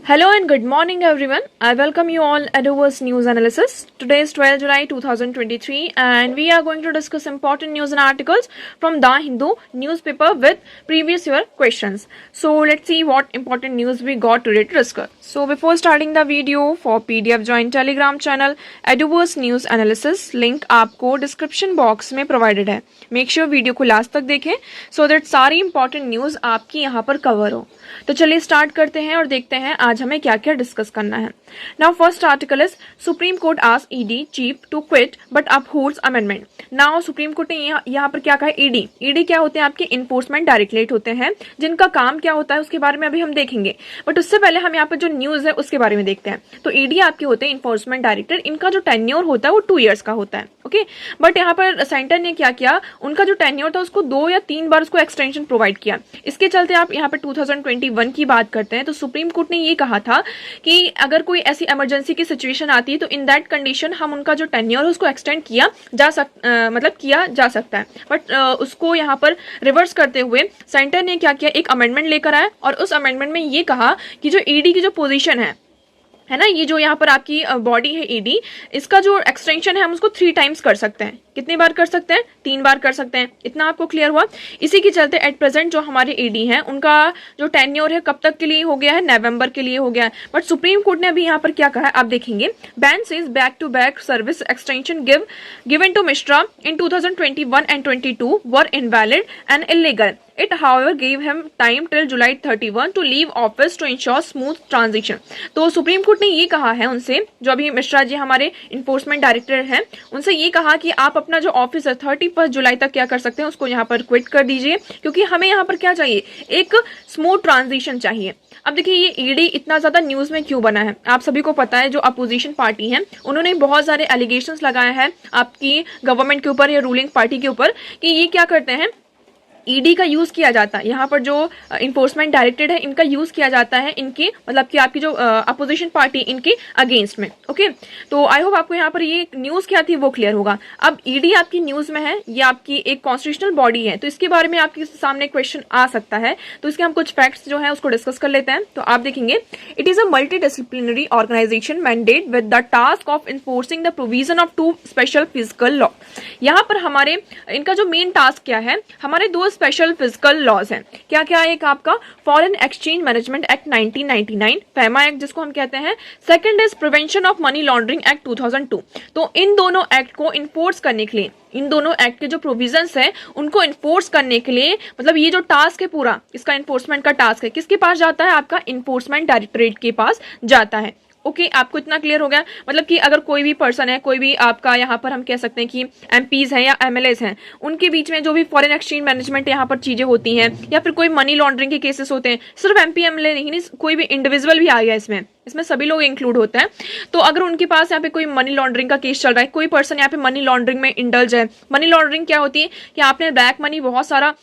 Hello and good morning everyone. I welcome you all at Adover's News Analysis. Today is 12 July 2023 and we are going to discuss important news and articles from The Hindu newspaper with previous year questions. So let's see what important news we got today to discuss. So before starting the video, for PDF join Telegram channel Adover's News Analysis. Link आपको description box में provided है. Make sure video को last तक देखें so that सारी important news आपकी यहाँ पर कवर हो. तो चलिए स्टार्ट करते हैं और देखते हैं आज हमें क्या क्या डिस्कस करना है. Now first article is supreme court asked ED chief to quit but upholds amendment. Now supreme court ने यहाँ पर क्या कहा. ईडी क्या होते हैं? आपके इन्फोर्समेंट डायरेक्टरेट होते हैं जिनका काम क्या होता है उसके बारे में अभी हम देखेंगे. बट उससे पहले हम यहाँ पर जो न्यूज है उसके बारे में देखते हैं. तो ईडी आपके होते हैं इन्फोर्समेंट डायरेक्टर. इनका जो टेन्योर होता है वो 2 ईयर्स का होता है. ओके बट यहाँ पर सेंटर ने क्या किया, उनका जो टेन्योर था उसको 2 या 3 बार उसको एक्सटेंशन प्रोवाइड किया. इसके चलते आप यहाँ पर 2021 की बात करते हैं तो सुप्रीम कोर्ट ने ये कहा था कि अगर कोई ऐसी इमरजेंसी की सिचुएशन आती है तो इन दैट कंडीशन हम उनका जो टेन्योर है उसको एक्सटेंड किया जा सकता है. बट उसको यहाँ पर रिवर्स करते हुए सेंटर ने क्या किया, एक अमेंडमेंट लेकर आया और उस अमेंडमेंट में ये कहा कि जो ईडी की जो पोजीशन है ना, ये जो यहाँ पर आपकी बॉडी है ईडी, इसका जो एक्सटेंशन है हम उसको 3 टाइम्स कर सकते हैं. कितनी बार कर सकते हैं? 3 बार कर सकते हैं. इतना आपको क्लियर हुआ. इसी के चलते एट प्रेजेंट जो हमारे ईडी हैं उनका जो टेन्योर है कब तक के लिए हो गया है? नवंबर के लिए हो गया है. बट सुप्रीम कोर्ट ने अभी यहाँ पर क्या कहा है आप देखेंगे. Ban says back to back service extension given to Mishra in 2021 and 22 were invalid and illegal. It, however, gave him time till July 31 to leave office to ensure smooth transition. तो सुप्रीम कोर्ट ने ये कहा है उनसे, जो अभी मिश्रा जी हमारे enforcement director हैं, उनसे ये कहा कि आप अपना जो ऑफिस है 31 जुलाई तक क्या कर सकते हैं, उसको यहाँ पर क्विट कर दीजिए क्योंकि हमें यहाँ पर क्या चाहिए, एक स्मूथ ट्रांजिशन चाहिए. अब देखिए ये ईडी इतना ज्यादा न्यूज में क्यों बना है, आप सभी को पता है. जो अपोजिशन पार्टी है उन्होंने बहुत सारे एलिगेशंस लगाए हैं आपकी गवर्नमेंट के ऊपर या रूलिंग पार्टी के ऊपर कि ये क्या करते हैं, ईडी का यूज किया जाता है. यहाँ पर जो इन्फोर्समेंट डायरेक्टेड है इनका यूज किया जाता है इनके मतलब कि आपकी जो अपोजिशन पार्टी इनके अगेंस्ट में. ओके तो आई होप आपको यहाँ पर ये न्यूज क्या थी वो क्लियर होगा. अब ईडी आपकी न्यूज में है, ये आपकी एक कॉन्स्टिट्यूशनल बॉडी है तो इसके बारे में आपके सामने क्वेश्चन आ सकता है. तो इसके हम कुछ फैक्ट्स जो है उसको डिस्कस कर लेते हैं. तो आप देखेंगे it is a multi disciplinary organisation mandate with the task of enforcing the provision of 2 special physical law. यहाँ पर हमारे इनका जो मेन टास्क क्या है, हमारे 2 स्पेशल फिजिकल लॉज हैं. क्या क्या है? एक आपका foreign exchange management act 1999 FEMA act जिसको हम कहते हैं. Second is prevention of money laundering act 2002. तो इन दोनों एक्ट को इन्फोर्स करने के लिए, इन दोनों एक्ट के जो प्रोविजंस हैं उनको इन्फोर्स करने के लिए, मतलब ये जो टास्क है पूरा इसका इन्फोर्समेंट का टास्क है, किसके पास जाता है? आपका इन्फोर्समेंट डायरेक्टरेट के पास जाता है. ओके आपको इतना क्लियर हो गया. मतलब कि अगर कोई भी पर्सन है, कोई भी आपका यहाँ पर हम कह सकते हैं कि एमपीज हैं या एमएलएस हैं, उनके बीच में जो भी फॉरेन एक्सचेंज मैनेजमेंट यहाँ पर चीजें होती हैं या फिर कोई मनी लॉन्ड्रिंग के केसेस होते हैं, सिर्फ एमपी एमएलए नहीं, कोई भी इंडिविजुअल भी आ गया इसमें सभी लोग इंक्लूड होते हैं. तो अगर उनके पास यहाँ पे कोई मनी लॉन्ड्रिंग का केस चल रहा है, कोई पर्सन यहाँ पे मनी लॉन्ड्रिंग में इंडल्ज है. मनी लॉन्ड्रिंग क्या होती है कि आपने ब्लैक मनी बहुत सारा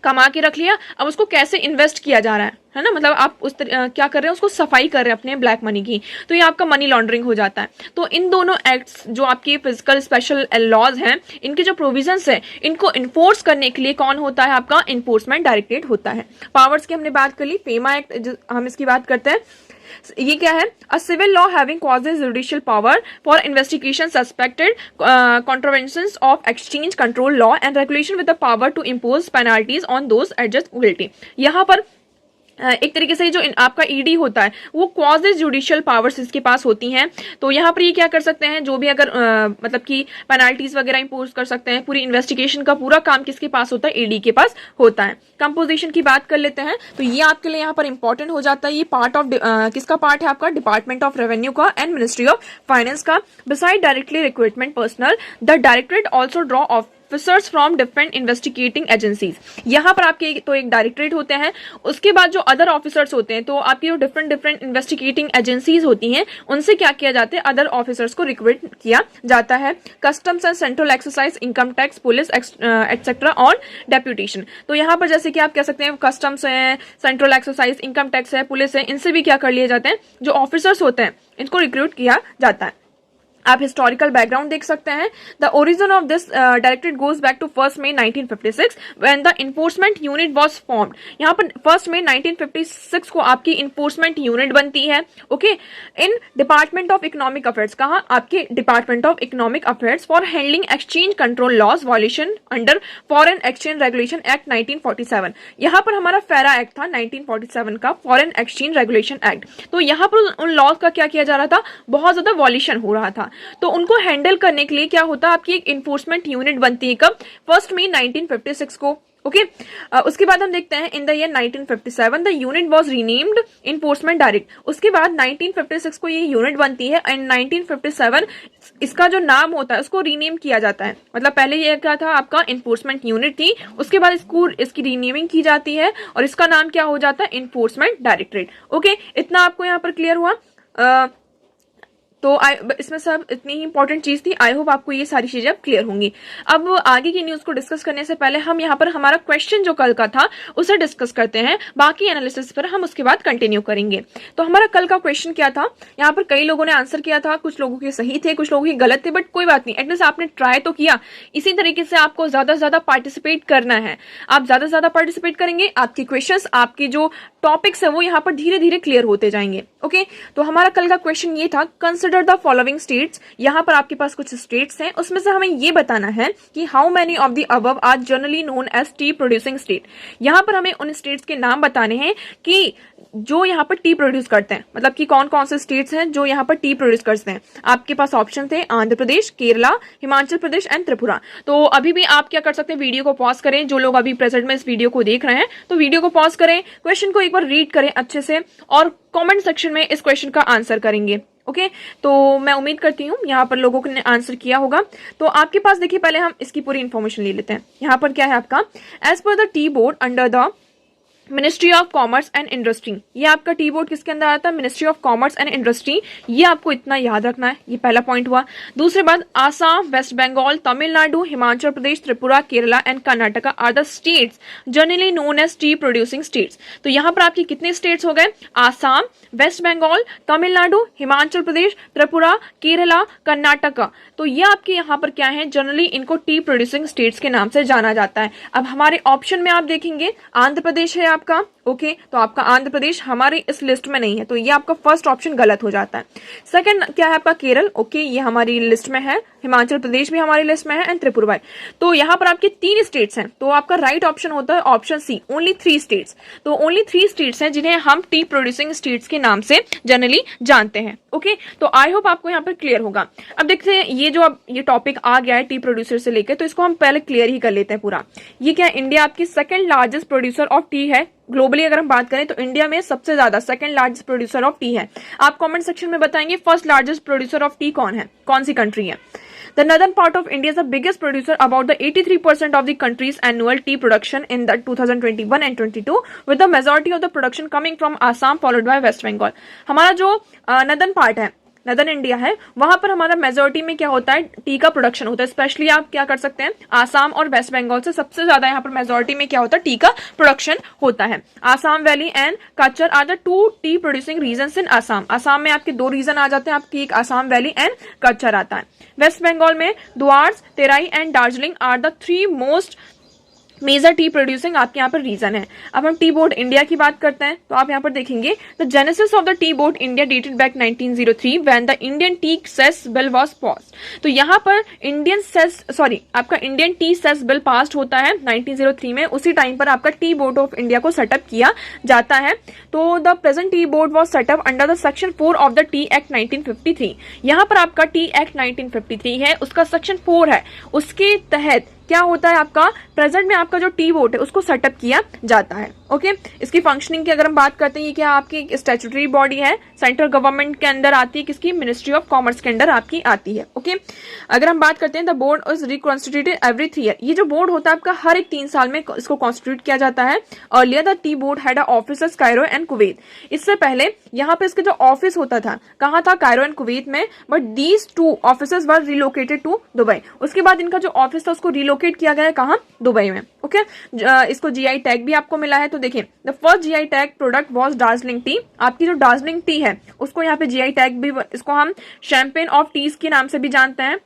कमा के रख लिया, अब उसको कैसे इन्वेस्ट किया जा रहा है ना, मतलब आप क्या कर रहे हैं, उसको सफाई कर रहे हैं अपने ब्लैक मनी की, तो ये आपका मनी लॉन्ड्रिंग हो जाता है. तो इन दोनों एक्ट्स जो आपके फिजिकल स्पेशल लॉज हैं, इनके जो प्रोविजंस है इनको इन्फोर्स करने के लिए कौन होता है? आपका इन्फोर्समेंट डायरेक्टरेट होता है. पावर्स की हमने बात कर ली. फेमा एक्ट हम इसकी बात करते हैं. ये क्या है? A civil law having quasi judicial power for investigation suspected contraventions of exchange control law and regulation with the power to impose penalties on those adjudged guilty. यहाँ पर एक तरीके से जो आपका ईडी होता है वो क्वाज़ी जुडिशियल पावर्स इसके पास होती हैं. तो यहाँ पर ये क्या कर सकते हैं, जो भी अगर मतलब कि पेनाल्टीज वगैरह इंपोज कर सकते हैं. पूरी इन्वेस्टिगेशन का पूरा काम किसके पास होता है? ईडी के पास होता है. कंपोजिशन की बात कर लेते हैं तो ये आपके लिए यहाँ पर इंपॉर्टेंट हो जाता है. ये पार्ट ऑफ किसका पार्ट है? आपका डिपार्टमेंट ऑफ रेवेन्यू का एंड मिनिस्ट्री ऑफ फाइनेंस का. Beside directly recruitment personal the directorate also draw officers from different investigating agencies. यहाँ पर आपके तो एक डायरेक्टरेट होते हैं, उसके बाद जो अदर ऑफिसर्स होते हैं, तो आपकी जो डिफरेंट इन्वेस्टिगेटिंग एजेंसीज होती हैं उनसे क्या किया जाता है? अदर ऑफिसर्स को रिक्रूट किया जाता है. Customs and central exercise, income tax, police etcetera on deputation. तो यहाँ पर जैसे कि आप कह सकते हैं कस्टम्स है, सेंट्रल एक्सरसाइज, इनकम टैक्स है, पुलिस है, इनसे भी क्या कर लिए जाते हैं? जो ऑफिसर्स होते हैं इनको रिक्रूट किया जाता है. आप हिस्टोरिकल बैकग्राउंड देख सकते हैं। The origin of this directorate goes back to 1 May 1956 when the enforcement unit was formed. यहाँ पर 1 मई 1956 को आपकी इन्फोर्समेंट यूनिट बनती है। Okay, in department of economic affairs, कहा आपके department of economic affairs, for handling exchange control laws violation under foreign exchange regulation act 1947। यहाँ पर हमारा फेरा एक्ट था 1947 का, फॉरेन एक्सचेंज रेगुलेशन एक्ट। तो यहाँ पर उन लॉज का क्या किया जा रहा था, बहुत ज्यादा वॉल्यूशन हो रहा था। तो उनको हैंडल करने के लिए क्या होता है, आपकी एक इन्फोर्समेंट यूनिट बनती है कब, 1 मई 1956 को। ओके, उसके बाद हम देखते हैं in the year 1957 the unit was renamed enforcement direct. उसके बाद 1956 को ये यूनिट बनती है एंड 1957 इसका जो नाम होता है उसको रीनेम किया जाता है। मतलब पहले ये क्या था, आपका इन्फोर्समेंट यूनिट थी, उसके बाद इसकी रीनेमिंग की जाती है और इसका नाम क्या हो जाता है, इन्फोर्समेंट डायरेक्टरेट। ओके, इतना आपको यहाँ पर क्लियर हुआ। तो इसमें सब इतनी ही इंपॉर्टेंट चीज थी। आई होप आपको ये सारी चीजें अब क्लियर होंगी। अब आगे की न्यूज को डिस्कस करने से पहले हम यहाँ पर हमारा क्वेश्चन जो कल का था उसे डिस्कस करते हैं, बाकी एनालिसिस पर हम उसके बाद कंटिन्यू करेंगे। तो हमारा कल का क्वेश्चन क्या था, यहाँ पर कई लोगों ने आंसर किया था, कुछ लोगों के सही थे, कुछ लोगों के गलत थे, बट कोई बात नहीं, एटलीस्ट आपने ट्राई तो किया। इसी तरीके से आपको ज्यादा से ज्यादा पार्टिसिपेट करना है। आप ज्यादा से ज्यादा पार्टिसिपेट करेंगे, आपके क्वेश्चंस, आपके जो टॉपिक्स है वो यहाँ पर धीरे धीरे क्लियर होते जाएंगे। ओके, तो हमारा कल का क्वेश्चन ये था, कंसिडर द फॉलोइंग स्टेट्स। यहाँ पर आपके पास कुछ स्टेट्स हैं, उसमें से हमें ये बताना है कि how many of the above are generally known as tea producing state. यहाँ पर हमें उन स्टेट्स के नाम बताने हैं कि जो यहाँ पर टी प्रोड्यूस करते हैं, मतलब कि कौन कौन से स्टेट्स हैं जो यहाँ पर टी प्रोड्यूस करते हैं। आपके पास ऑप्शन थे आंध्र प्रदेश, केरला, हिमाचल प्रदेश एंड त्रिपुरा। तो अभी भी आप क्या कर सकते हैं, वीडियो को पॉज करें, जो लोग अभी प्रेजेंट में इस वीडियो को देख रहे हैं तो वीडियो को पॉज करें, क्वेश्चन को एक बार रीड करें अच्छे से और कमेंट सेक्शन में इस क्वेश्चन का आंसर करेंगे। ओके, तो मैं उम्मीद करती हूँ यहाँ पर लोगों ने आंसर किया होगा। तो आपके पास देखिए, पहले हम इसकी पूरी इन्फॉर्मेशन ले लेते हैं। यहाँ पर क्या है आपका, as per the tea board under the ministry of commerce and industry. ये आपका टी बोर्ड किसके अंदर आता है, ministry of commerce and industry. ये आपको इतना याद रखना है, ये पहला पॉइंट हुआ। दूसरी बात, Assam, West Bengal, Tamil Nadu, Himachal Pradesh, Tripura, Kerala and Karnataka are the states generally known as tea producing states. तो यहाँ पर आपके कितने स्टेट्स हो गए, आसाम, वेस्ट बंगाल, तमिलनाडु, हिमाचल प्रदेश, त्रिपुरा, केरला, कर्नाटका। तो ये आपके यहाँ पर क्या है, जनरली इनको टी प्रोड्यूसिंग स्टेट्स के नाम से जाना जाता है। अब हमारे ऑप्शन में आप देखेंगे आंध्र प्रदेश है आपका। ओके, तो आपका आंध्र प्रदेश हमारे इस लिस्ट में नहीं है, तो ये आपका फर्स्ट ऑप्शन गलत हो जाता है। सेकंड क्या है आपका, केरल। ओके, ये हमारी लिस्ट में है। हिमाचल प्रदेश भी हमारी लिस्ट में है एंड त्रिपुरा। तो यहाँ पर आपके 3 स्टेट्स हैं, तो आपका राइट ऑप्शन होता है ऑप्शन सी, ओनली 3 स्टेट्स। तो ओनली 3 स्टेट्स हैं जिन्हें हम टी प्रोड्यूसिंग स्टेट्स के नाम से जनरली जानते हैं। ओके, तो आई होप आपको यहाँ पर क्लियर होगा। अब देखते हैं ये जो अब ये टॉपिक आ गया है टी प्रोड्यूसर से लेकर, तो इसको हम पहले क्लियर ही कर लेते हैं पूरा। ये क्या, इंडिया आपकी second largest producer of T है ग्लोबली। अगर हम बात करें तो इंडिया में सबसे ज्यादा second largest producer of T है। आप कमेंट सेक्शन में बताएंगे first largest producer of T कौन है, कौन सी कंट्री है। The northern part of India is the biggest producer, about the 83% of the country's annual tea production in the 2021 and 22, with the majority of the production coming from Assam followed by West Bengal. हमारा जो northern part है, northern India है, वहां पर हमारा majority में क्या होता है, टी का प्रोडक्शन होता है। स्पेशली आप क्या कर सकते हैं, आसाम और वेस्ट बंगाल से सबसे ज्यादा यहाँ पर मेजोरिटी में क्या होता है, टी का प्रोडक्शन होता है। Assam valley and Cachar are the 2 tea producing region in Assam. Assam में आपके 2 रीजन आ जाते हैं, आपकी एक आसाम वैली एंड कच्चर आता है। वेस्ट बंगाल में Duars, Terai and Darjeeling are the 3 most major tea producing आपके यहाँ पर रीजन है। अब हम टी बोर्ड इंडिया की बात करते हैं, तो आप यहाँ पर देखेंगे the genesis of the tea board India dated back 1903 when the Indian tea cess bill was passed. तो यहाँ पर आपका Indian tea cess bill passed होता है 1903 में। उसी टाइम पर आपका टी बोर्ड ऑफ इंडिया को सेटअप किया जाता है। तो the present tea board was set up under the section 4 of the tea act 1953। यहाँ पर आपका टी एक्ट 1953 है, उसका सेक्शन 4 है, उसके तहत क्या होता है, आपका प्रेजेंट में आपका जो टी बोर्ड है उसको सेटअप किया जाता है। ओके, इसकी फंक्शनिंग की अगर हम बात करते हैं, ये क्या आपकी स्टैट्यूटरी बॉडी है, सेंट्रल गवर्नमेंट के अंदर आती है, किसकी, मिनिस्ट्री ऑफ कॉमर्स के अंदर आपकी आती है। ओके, अगर हम बात करते हैं the board is reconstituted every 3 year. ये जो बोर्ड होता है आपका हर एक 3 साल में इसको कॉन्स्टिट्यूट किया जाता है। Earlier the tea board had officers Cairo and Kuwait. इससे पहले यहाँ पे इसके जो ऑफिस होता था कहाँ था, कायरो एंड कुवैत में, but these 2 offices were relocated to Dubai. उसके बाद इनका जो ऑफिस था उसको रिलोकेट किया गया है कहाँ, दुबई में। ओके, इसको जीआई टैग भी आपको मिला है। तो देखिए the first GI tag product was Darjeeling T. आपकी जो दार्जिलिंग टी है उसको यहाँ पे जीआई टैग भी, इसको हम शैंपेन ऑफ टीज के नाम से भी जानते हैं।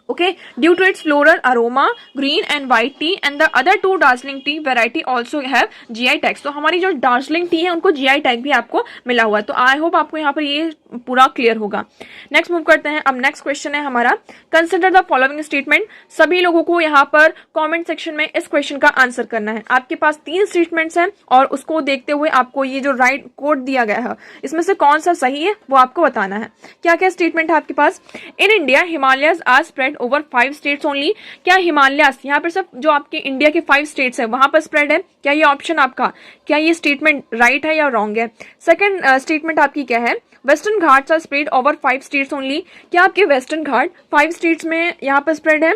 Okay, due to its floral aroma, green and white tea and the other 2 Darjeeling T variety also have GI tags। तो हमारी जो दार्जिलिंग टी है उनको GI टैग भी आपको मिला हुआ है। तो आई होप आपको यहाँ पर ये पूरा क्लियर होगा। नेक्स्ट मूव करते हैं। अब नेक्स्ट क्वेश्चन है हमारा, कंसिडर द फॉलोइंग स्टेटमेंट। सभी लोगों को यहाँ पर कमेंट सेक्शन में इस क्वेश्चन का आंसर करना है। आपके पास 3 स्टेटमेंट्स हैं और उसको देखते हुए आपको ये जो राइट कोड दिया गया है इसमें से कौन सा सही है वो आपको बताना है। क्या क्या स्टेटमेंट है आपके पास? In India Himalayas are spread over 5 states only. क्या हिमालयस यहाँ पर सिर्फ जो आपके इंडिया के 5 स्टेट्स है वहां पर स्प्रेड है? क्या ये ऑप्शन आपका, क्या ये स्टेटमेंट राइट है या रॉन्ग है? सेकंड स्टेटमेंट आपकी क्या है? Western Ghats are spread over 5 states only. क्या आपके वेस्टर्न घाट 5 स्टेट्स में यहाँ पर स्प्रेड है?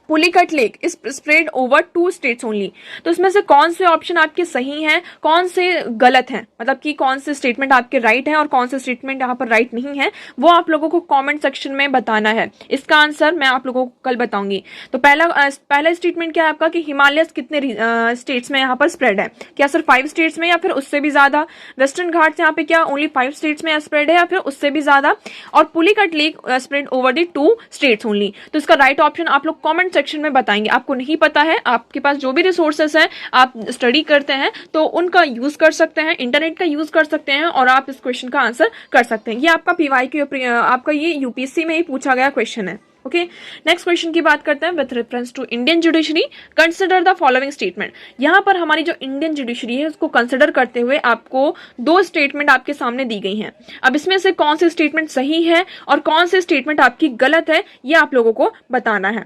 Pulicat lake is spread over 2 states only. तो इसमें से कौन से ऑप्शन आपके सही हैं, कौन से गलत हैं, मतलब कि कौन से स्टेटमेंट आपके राइट हैं और कौन से स्टेटमेंट यहाँ पर राइट नहीं है, वो आप लोगों को कमेंट सेक्शन में बताना है। इसका आंसर मैं आप लोगों को कल बताऊंगी। तो पहला स्टेटमेंट क्या है आपका कि हिमालय कितने स्टेट्स में यहाँ पर स्प्रेड है? क्या सिर्फ 5 स्टेट्स में या फिर उससे भी ज्यादा? वेस्टर्न घाट्स यहाँ पे क्या ओनली 5 स्टेट्स में स्प्रेड है या फिर उससे भी ज्यादा? और Pulicat lake spread over the 2 states only. तो इसका राइट ऑप्शन आप लोग कमेंट सेक्शन में बताएंगे। आपको नहीं पता है, आपके पास जो भी रिसोर्सेस हैं आप स्टडी करते हैं तो उनका यूज कर सकते हैं, इंटरनेट का यूज कर सकते हैं और आप इस क्वेश्चन का आंसर कर सकते हैं। ये आपका पीवाईक्यू, आपका ये यूपीएससी में ही पूछा गया क्वेश्चन है। ओके, नेक्स्ट क्वेश्चन की बात करते हैं। With reference to Indian judiciary consider the following statement. यहां पर हमारी जो इंडियन जुडिशरी है उसको कंसिडर करते हुए आपको 2 स्टेटमेंट आपके सामने दी गई हैं। अब इसमें से कौन से स्टेटमेंट सही है और कौन से स्टेटमेंट आपकी गलत है ये आप लोगों को बताना है।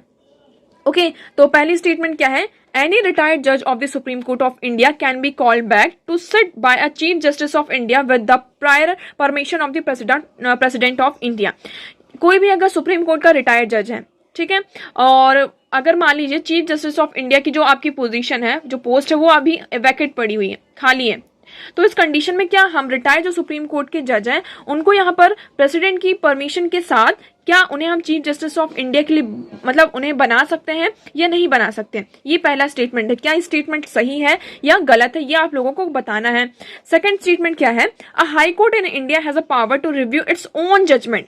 ओके, तो पहली स्टेटमेंट क्या है? Any retired judge of the Supreme Court of India can be called back to sit by a Chief Justice of India with the prior permission of the President of India। कोई भी अगर supreme court का retired जज है, ठीक है, और अगर मान लीजिए चीफ जस्टिस ऑफ इंडिया की जो आपकी पोजीशन है, जो पोस्ट है वो अभी वैकेट पड़ी हुई है, खाली है, तो इस कंडीशन में क्या हम रिटायर्ड जो सुप्रीम कोर्ट के जज हैं उनको यहाँ पर प्रेसिडेंट की परमिशन के साथ क्या उन्हें हम चीफ जस्टिस ऑफ इंडिया के लिए मतलब उन्हें बना सकते हैं या नहीं बना सकते? ये पहला स्टेटमेंट है। क्या ये स्टेटमेंट सही है या गलत है ये आप लोगों को बताना है। सेकंड स्टेटमेंट क्या है? A high court in India has a power to review its own judgment.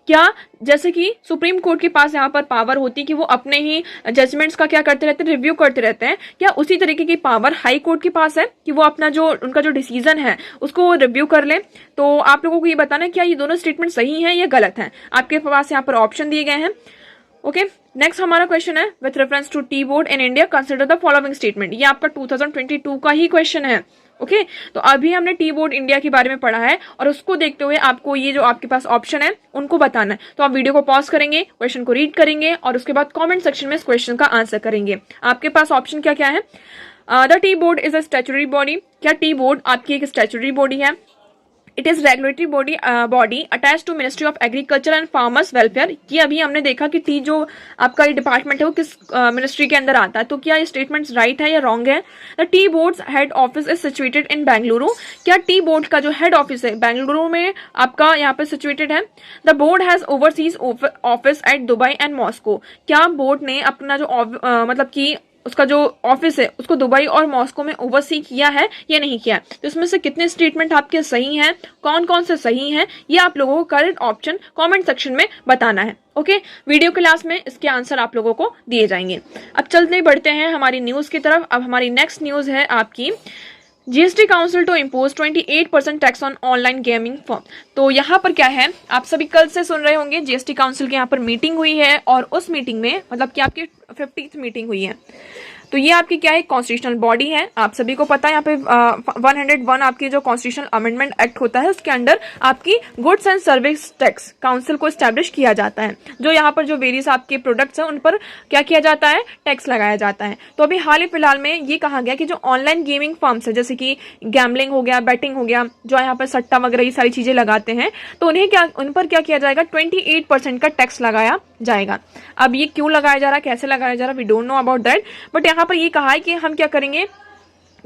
क्या जैसे कि सुप्रीम कोर्ट के पास यहाँ पर पावर होती है कि वो अपने ही जजमेंट्स का क्या करते रहते हैं, रिव्यू करते रहते हैं, क्या उसी तरीके की पावर हाई कोर्ट के पास है कि वो अपना जो उनका जो डिसीजन है उसको रिव्यू कर ले? तो आप लोगों को ये बताना है क्या ये दोनों स्टेटमेंट सही है या गलत है। आपके पास यहाँ पर ऑप्शन दिए गए हैं। ओके, नेक्स्ट हमारा क्वेश्चन है with reference to tea board in India consider the following statement. ये आपका 2022 का ही क्वेश्चन है। ओके, तो अभी हमने टी बोर्ड इंडिया के बारे में पढ़ा है और उसको देखते हुए आपको ये जो आपके पास ऑप्शन है उनको बताना है। तो आप वीडियो को पॉज करेंगे, क्वेश्चन को रीड करेंगे और उसके बाद कमेंट सेक्शन में इस क्वेश्चन का आंसर करेंगे। आपके पास ऑप्शन क्या क्या है? The tea board is a statutory body. क्या टी बोर्ड आपकी एक स्टैट्यूटरी बॉडी है? It is regulatory body attach to ministry of agriculture and farmers welfare. ये अभी हमने देखा कि टी जो आपका ये डिपार्टमेंट है वो किस मिनिस्ट्री के अंदर आता है। तो क्या ये स्टेटमेंट राइट है या रॉन्ग है? The T boards head office is situated in Bengaluru. क्या टी बोर्ड का जो हेड ऑफिस है बेंगलुरु में आपका यहाँ पे सिचुएटेड है? The board has overseas office at Dubai and Moscow. क्या बोर्ड ने अपना जो मतलब कि उसका जो ऑफिस है उसको दुबई और मॉस्को में ओवरसी किया है या नहीं किया? तो इसमें से कितने स्टेटमेंट आपके सही हैं, कौन कौन से सही हैं, ये आप लोगों को करेक्ट ऑप्शन कमेंट सेक्शन में बताना है। ओके, वीडियो के लास्ट में इसके आंसर आप लोगों को दिए जाएंगे। अब चलते बढ़ते हैं हमारी न्यूज की तरफ। अब हमारी नेक्स्ट न्यूज है आपकी GST council to impose 28% tax on online gaming firm. तो यहाँ पर क्या है, आप सभी कल से सुन रहे होंगे जीएसटी काउंसिल की यहाँ पर मीटिंग हुई है और उस मीटिंग में मतलब कि आपकी 50th मीटिंग हुई है। तो ये आपकी क्या है, कॉन्स्टिट्यूशनल बॉडी है। आप सभी को पता है यहाँ पे 101 आपकी जो कॉन्स्टिट्यूशनल अमेंडमेंट एक्ट होता है उसके अंडर आपकी goods and service tax council को स्टैब्लिश किया जाता है। जो यहाँ पर जो वेरियस आपके प्रोडक्ट्स हैं उन पर क्या किया जाता है, टैक्स लगाया जाता है। तो अभी हाल ही फिलहाल में ये कहा गया कि जो ऑनलाइन गेमिंग फर्म्स है जैसे कि गैम्बलिंग हो गया, बैटिंग हो गया, जो यहाँ पर सट्टा वगैरह ये सारी चीजें लगाते हैं, तो उन पर क्या किया जाएगा, 28% का टैक्स लगाया जाएगा। अब ये क्यों लगाया जा रहा है, कैसे लगाया जा रहा है, we don't know about that, but यहाँ पर ये कहा है कि हम क्या करेंगे,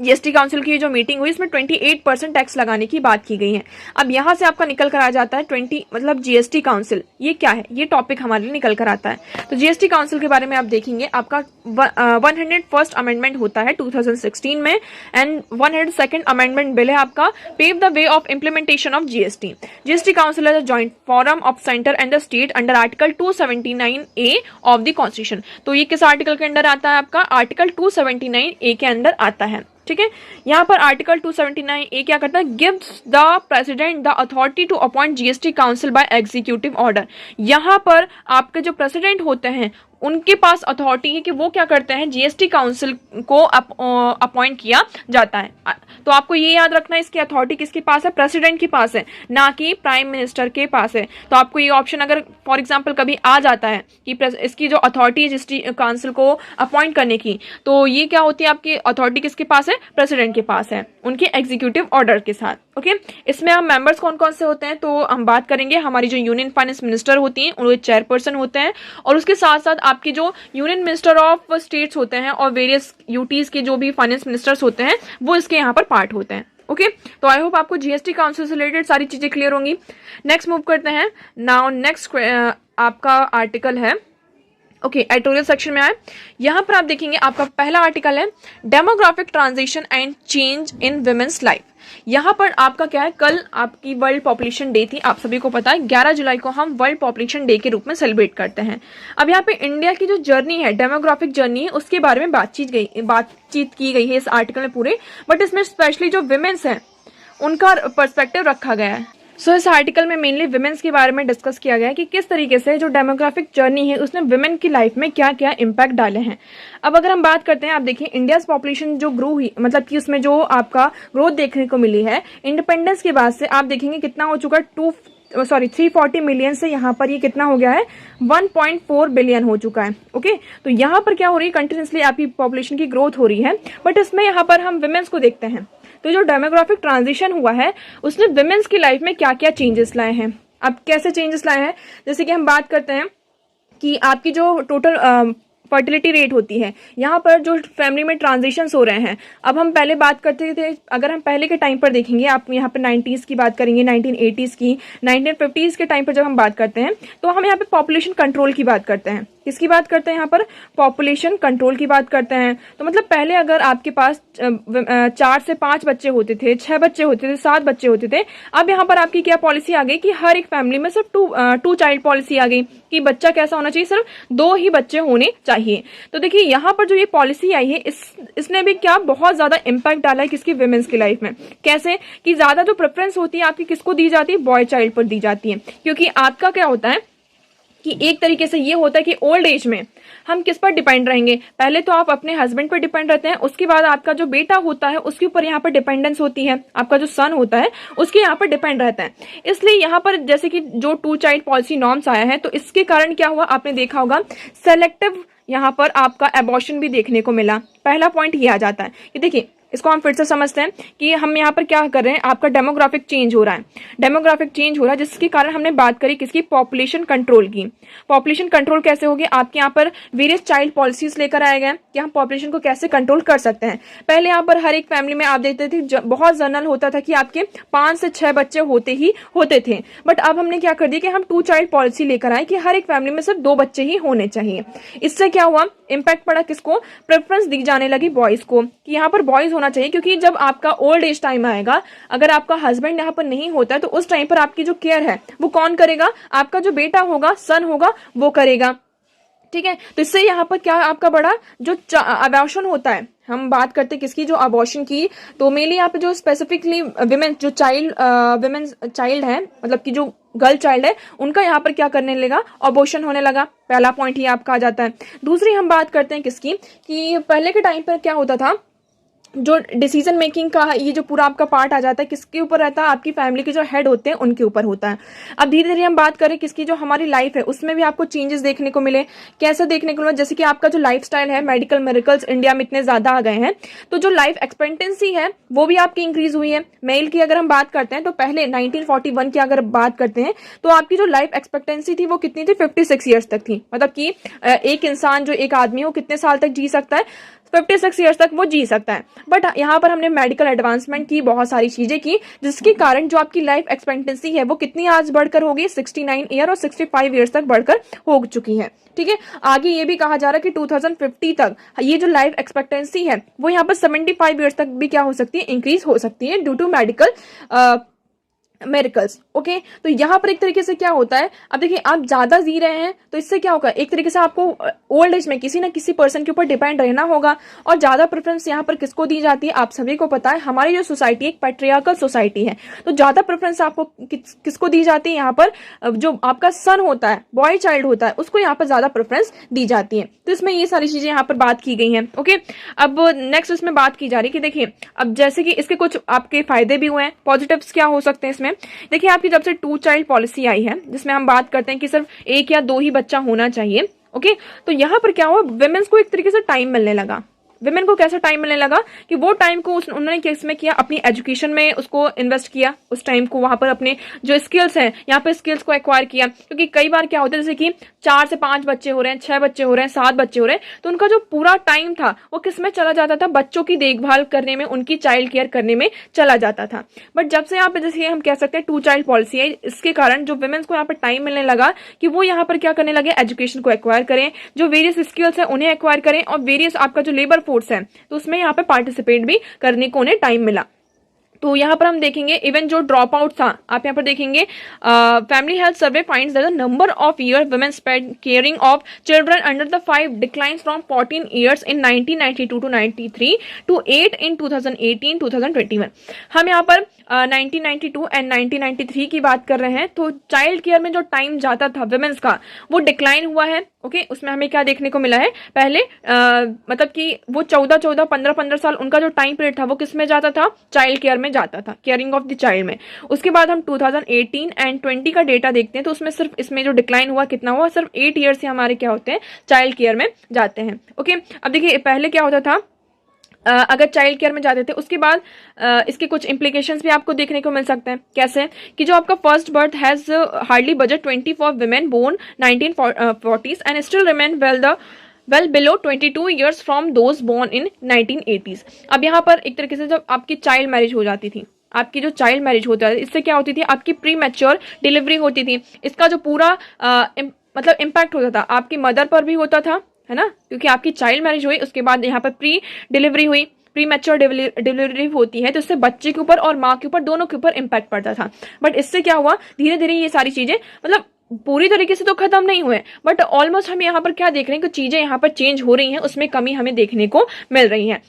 जीएसटी काउंसिल की जो मीटिंग हुई इसमें 28% टैक्स लगाने की बात की गई है। अब यहाँ से आपका निकल कर आ जाता है 20 मतलब जीएसटी काउंसिल ये क्या है, ये टॉपिक हमारे लिए निकल कर आता है। तो जीएसटी काउंसिल के बारे में आप देखेंगे आपका 101st अमेंडमेंट होता है 2016 में एंड 102nd अमेंडमेंट बिल है आपका pave the way of implementation of GST. GST council is a joint forum of centre and the state under article 279A of the constitution. तो ये किस आर्टिकल के under आता है, आपका आर्टिकल 279A के अंदर आता है। ठीक है, यहाँ पर आर्टिकल 279A क्या करता है, gives the president the authority to appoint GST council by executive order. यहाँ पर आपके जो प्रेसिडेंट होते हैं उनके पास अथॉरिटी है कि वो क्या करते हैं, जीएसटी काउंसिल को अपॉइंट किया जाता है। तो आपको ये याद रखना है इसकी अथॉरिटी किसके पास है, प्रेसिडेंट के पास है, ना कि प्राइम मिनिस्टर के पास है। तो आपको ये ऑप्शन अगर फॉर एग्जांपल कभी आ जाता है कि इसकी जो अथॉरिटी है जीएसटी काउंसिल को अपॉइंट करने की, तो ये क्या होती है, आपकी अथॉरिटी किसके पास है, प्रेसिडेंट के पास है, उनके एग्जीक्यूटिव ऑर्डर के साथ। ओके, इसमें हम मेंबर्स कौन कौन से होते हैं, तो हम बात करेंगे हमारी जो यूनियन फाइनेंस मिनिस्टर होती हैं उनके चेयरपर्सन होते हैं, और उसके साथ साथ आपकी जो यूनियन मिनिस्टर ऑफ स्टेट्स होते हैं और वेरियस यूटीज के जो भी फाइनेंस मिनिस्टर्स होते हैं वो इसके यहाँ पर पार्ट होते हैं। ओके, तो आई होप आपको जीएसटी काउंसिल से रिलेटेड सारी चीजें क्लियर होंगी। नेक्स्ट मूव करते हैं। नाउ नेक्स्ट आपका आर्टिकल है एडिटोरियल सेक्शन में आए। यहाँ पर आप देखेंगे आपका पहला आर्टिकल है demographic transition and change in women's life. यहाँ पर आपका क्या है, कल आपकी वर्ल्ड पॉपुलेशन डे थी, आप सभी को पता है 11 जुलाई को हम वर्ल्ड पॉपुलेशन डे के रूप में सेलिब्रेट करते हैं। अब यहाँ पे इंडिया की जो जर्नी है, डेमोग्राफिक जर्नी है, उसके बारे में बातचीत की गई है इस आर्टिकल में पूरे, बट इसमें स्पेशली जो विमेन्स हैं उनका पर्सपेक्टिव रखा गया है। सो इस आर्टिकल में मेनली विमेन्स के बारे में डिस्कस किया गया है कि किस तरीके से जो डेमोग्राफिक जर्नी है उसने विमेन की लाइफ में क्या क्या इम्पैक्ट डाले हैं। अब अगर हम बात करते हैं, आप देखिए इंडियाज पॉपुलेशन जो ग्रो हुई, मतलब कि उसमें जो आपका ग्रोथ देखने को मिली है इंडिपेंडेंस के बाद से, आप देखेंगे कितना हो चुका है 340 मिलियन से यहाँ पर ये कितना हो गया है 1.4 बिलियन हो चुका है। ओके, तो यहाँ पर क्या हो रही है, कंटिन्यूसली आपकी पॉपुलेशन की ग्रोथ हो रही है, बट इसमें यहाँ पर हम विमेन्स को देखते हैं। तो जो डेमोग्राफिक ट्रांजिशन हुआ है उसने विमेन्स की लाइफ में क्या क्या चेंजेस लाए हैं। अब कैसे चेंजेस लाए हैं, जैसे कि हम बात करते हैं कि आपकी जो टोटल फर्टिलिटी रेट होती है, यहाँ पर जो फैमिली में ट्रांजिशंस हो रहे हैं। अब हम पहले बात करते थे, अगर हम पहले के टाइम पर देखेंगे, आप यहाँ पर 90s की बात करेंगे, 1980s की, 1950s के टाइम पर जब हम बात करते हैं तो हम यहाँ पे पॉपुलेशन कंट्रोल की बात करते हैं। किसकी बात करते हैं, यहाँ पर पॉपुलेशन कंट्रोल की बात करते हैं। तो मतलब पहले अगर आपके पास 4 से 5 बच्चे होते थे, 6 बच्चे होते थे, 7 बच्चे होते थे, अब यहाँ पर आपकी क्या पॉलिसी आ गई कि हर एक फैमिली में सिर्फ टू चाइल्ड पॉलिसी आ गई कि बच्चा कैसा होना चाहिए, सिर्फ 2 ही बच्चे होने चाहिए। तो देखिए यहाँ पर जो ये पॉलिसी आई है इसने भी क्या बहुत ज्यादा इम्पैक्ट डाला है किसकी, विमेन्स की लाइफ में। कैसे कि ज्यादा जो प्रेफरेंस होती है आपकी किसको दी जाती है, बॉय चाइल्ड पर दी जाती है। क्योंकि आपका क्या होता है कि एक तरीके से ये होता है कि ओल्ड एज में हम किस पर डिपेंड रहेंगे, पहले तो आप अपने हस्बैंड पर डिपेंड रहते हैं, उसके बाद आपका जो बेटा होता है उसके ऊपर यहाँ पर डिपेंडेंस होती है, आपका जो सन होता है उसके यहाँ पर डिपेंड रहता है। इसलिए यहाँ पर जैसे कि जो 2 चाइल्ड पॉलिसी नॉर्म्स आया है, तो इसके कारण क्या हुआ, आपने देखा होगा सेलेक्टिव यहाँ पर आपका एबॉर्शन भी देखने को मिला। पहला पॉइंट ये आ जाता है कि देखिए इसको हम फिर से समझते हैं कि हम यहाँ पर क्या कर रहे हैं, आपका डेमोग्राफिक चेंज हो रहा है, डेमोग्राफिक चेंज हो रहा है जिसके कारण हमने बात करी किसकी, पॉपुलेशन कंट्रोल की। पॉपुलेशन कंट्रोल कैसे होगी, आपके यहाँ पर वेरियस चाइल्ड पॉलिसीज लेकर आए गए कि हम पॉपुलेशन को कैसे कंट्रोल कर सकते हैं। पहले यहाँ पर हर एक फैमिली में आप देखते थे बहुत जनरल होता था कि आपके 5 से 6 बच्चे होते थे, बट अब हमने क्या कर दिया कि हम 2 चाइल्ड पॉलिसी लेकर आए कि हर एक फैमिली में सिर्फ 2 बच्चे ही होने चाहिए। इससे क्या हुआ, इम्पैक्ट पड़ा किसको, प्रेफरेंस दी जाने लगी बॉयज को कि यहाँ पर बॉयज होना चाहिए। क्योंकि जब आपका ओल्ड एज टाइम आएगा, अगर आपका हस्बैंड यहाँ पर नहीं होता है तो उस टाइम पर आपकी जो केयर है वो कौन करेगा, आपका जो बेटा होगा, सन होगा, वो करेगा। ठीक है, तो इससे यहाँ पर क्या आपका बड़ा जो अबॉर्शन होता है, हम बात करते हैं किसकी, जो अबॉर्शन की, तो मेनली यहाँ पे जो स्पेसिफिकली विमेन जो चाइल्ड है, मतलब कि जो गर्ल चाइल्ड है, उनका यहाँ पर क्या करने लगा, अबॉर्शन होने लगा। पहला पॉइंट ही आपका आ जाता है। दूसरी हम बात करते हैं किसकी, कि पहले के टाइम पर क्या होता था, जो डिसीजन मेकिंग का ये जो पूरा आपका पार्ट आ जाता है किसके ऊपर रहता है, आपकी फैमिली के जो हेड होते हैं उनके ऊपर होता है। अब धीरे धीरे हम बात करें किसकी, जो हमारी लाइफ है उसमें भी आपको चेंजेस देखने को मिले। कैसे देखने को मिले, जैसे कि आपका जो लाइफस्टाइल है, मेडिकल मिरेकल्स इंडिया में इतने ज्यादा आ गए हैं, तो जो लाइफ एक्सपेक्टेंसी है वो भी आपकी इंक्रीज हुई है। मेल की अगर हम बात करते हैं तो पहले 1941 की अगर बात करते हैं तो आपकी जो लाइफ एक्सपेक्टेंसी थी वो कितनी थी, 56 ईयर्स तक थी। मतलब कि एक इंसान जो एक आदमी हो कितने साल तक जी सकता है, 56 ईयर्स तक वो जी सकता है। बट यहाँ पर हमने मेडिकल एडवांसमेंट की, बहुत सारी चीजें की, जिसके कारण जो आपकी लाइफ एक्सपेक्टेंसी है वो कितनी आज बढ़कर होगी 69 ईयर और 65 ईयर्स तक बढ़कर हो चुकी है। ठीक है, आगे ये भी कहा जा रहा है कि 2050 तक ये जो लाइफ एक्सपेक्टेंसी है वो यहाँ पर 75 ईयर्स तक भी क्या हो सकती है, इंक्रीज हो सकती है due to medical miracles. Okay, तो यहाँ पर एक तरीके से क्या होता है, अब देखिए आप ज्यादा जी रहे हैं तो इससे क्या होगा, एक तरीके से आपको ओल्ड एज में किसी ना किसी पर्सन के ऊपर डिपेंड रहना होगा। और ज्यादा प्रेफरेंस यहाँ पर किसको दी जाती है, आप सभी को पता है हमारी जो सोसाइटी एक पैट्रियार्कल सोसाइटी है, तो ज्यादा प्रेफरेंस आपको किसको दी जाती है, यहाँ पर जो आपका सन होता है, बॉय चाइल्ड होता है, उसको यहाँ पर ज्यादा प्रेफरेंस दी जाती है। तो इसमें ये सारी चीजें यहाँ पर बात की गई हैं। ओके, अब नेक्स्ट इसमें बात की जा रही है कि देखिए अब जैसे कि इसके कुछ आपके फायदे भी हुए हैं, पॉजिटिव्स क्या हो सकते हैं इसमें। देखिए आपकी जब से 2 चाइल्ड पॉलिसी आई है, जिसमें हम बात करते हैं कि सिर्फ 1 या 2 ही बच्चा होना चाहिए। ओके, तो यहाँ पर क्या हुआ, विमेन्स को एक तरीके से टाइम मिलने लगा। विमेन को कैसा टाइम मिलने लगा कि वो टाइम को उन्होंने किसमें किया, अपनी एजुकेशन में उसको इन्वेस्ट किया, उस टाइम को वहां पर अपने जो स्किल्स हैं यहाँ पे स्किल्स को एक्वायर किया। क्योंकि कई बार क्या होता है जैसे कि 4 से 5 बच्चे हो रहे हैं, 6 बच्चे हो रहे हैं, 7 बच्चे हो रहे हैं, तो उनका जो पूरा टाइम था वो किसमें चला जाता था, बच्चों की देखभाल करने में, उनकी चाइल्ड केयर करने में चला जाता था। बट जब से यहाँ पे जैसे हम कह सकते हैं 2 चाइल्ड पॉलिसी है, इसके कारण जो वुमेन्स को यहाँ पर टाइम मिलने लगा कि वो यहाँ पर क्या करने लगे, एजुकेशन को एक्वायर करें, जो वेरियस स्किल्स है उन्हें एक्वायर करें, और वेरियस आपका जो लेबर फोर्स है तो उसमें यहाँ पे पार्टिसिपेट भी करने को उन्हें टाइम मिला। तो यहाँ पर हम देखेंगे इवन जो ड्रॉप आउट था, आप यहाँ पर देखेंगे family health survey finds that the number of year women spend caring of children under the 5 declines from 14 years in 1992 to 93 to 8 in 2018-2021। हम यहाँ पर 1992 एंड 1993 की बात कर रहे हैं, तो चाइल्ड केयर में जो टाइम जाता था वुमेन्स का वो डिक्लाइन हुआ है। ओके, उसमें हमें क्या देखने को मिला है, पहले मतलब कि वो 14-14, 15-15 साल उनका जो टाइम पीरियड था वो किस में जाता था, चाइल्ड केयर में जाता था, केयरिंग ऑफ द चाइल्ड में। उसके बाद हम 2018 एंड 20 का डेटा देखते हैं, तो उसमें सिर्फ इसमें जो डिक्लाइन हुआ कितना हुआ, सिर्फ 8 ईयर से हमारे क्या होते हैं, चाइल्ड केयर में जाते हैं। ओके, अब देखिए पहले क्या होता था, अगर चाइल्ड केयर में जाते थे उसके बाद इसके कुछ इम्प्लीकेशंस भी आपको देखने को मिल सकते हैं। कैसे कि जो आपका first birth has hardly budged 20 for women born 1940s and still remain well below 22 years from those born in 1980s। अब यहाँ पर एक तरीके से जब आपकी चाइल्ड मैरिज हो जाती थी, आपकी जो चाइल्ड मैरिज होता है इससे क्या होती थी, आपकी प्री मैच्योर डिलीवरी होती थी। इसका जो पूरा मतलब इम्पैक्ट होता था आपकी मदर पर भी होता था, है ना, क्योंकि आपकी चाइल्ड मैरिज हुई, उसके बाद यहाँ पर प्री डिलीवरी हुई, प्री मैच्योर डिलीवरी होती है, तो इससे बच्चे के ऊपर और माँ के ऊपर दोनों के ऊपर इम्पैक्ट पड़ता था। बट इससे क्या हुआ, धीरे धीरे ये सारी चीजें मतलब पूरी तरीके से तो खत्म नहीं हुए, बट ऑलमोस्ट हम यहाँ पर क्या देख रहे हैं कि चीजें यहाँ पर चेंज हो रही हैं, उसमें कमी हमें देखने को मिल रही है।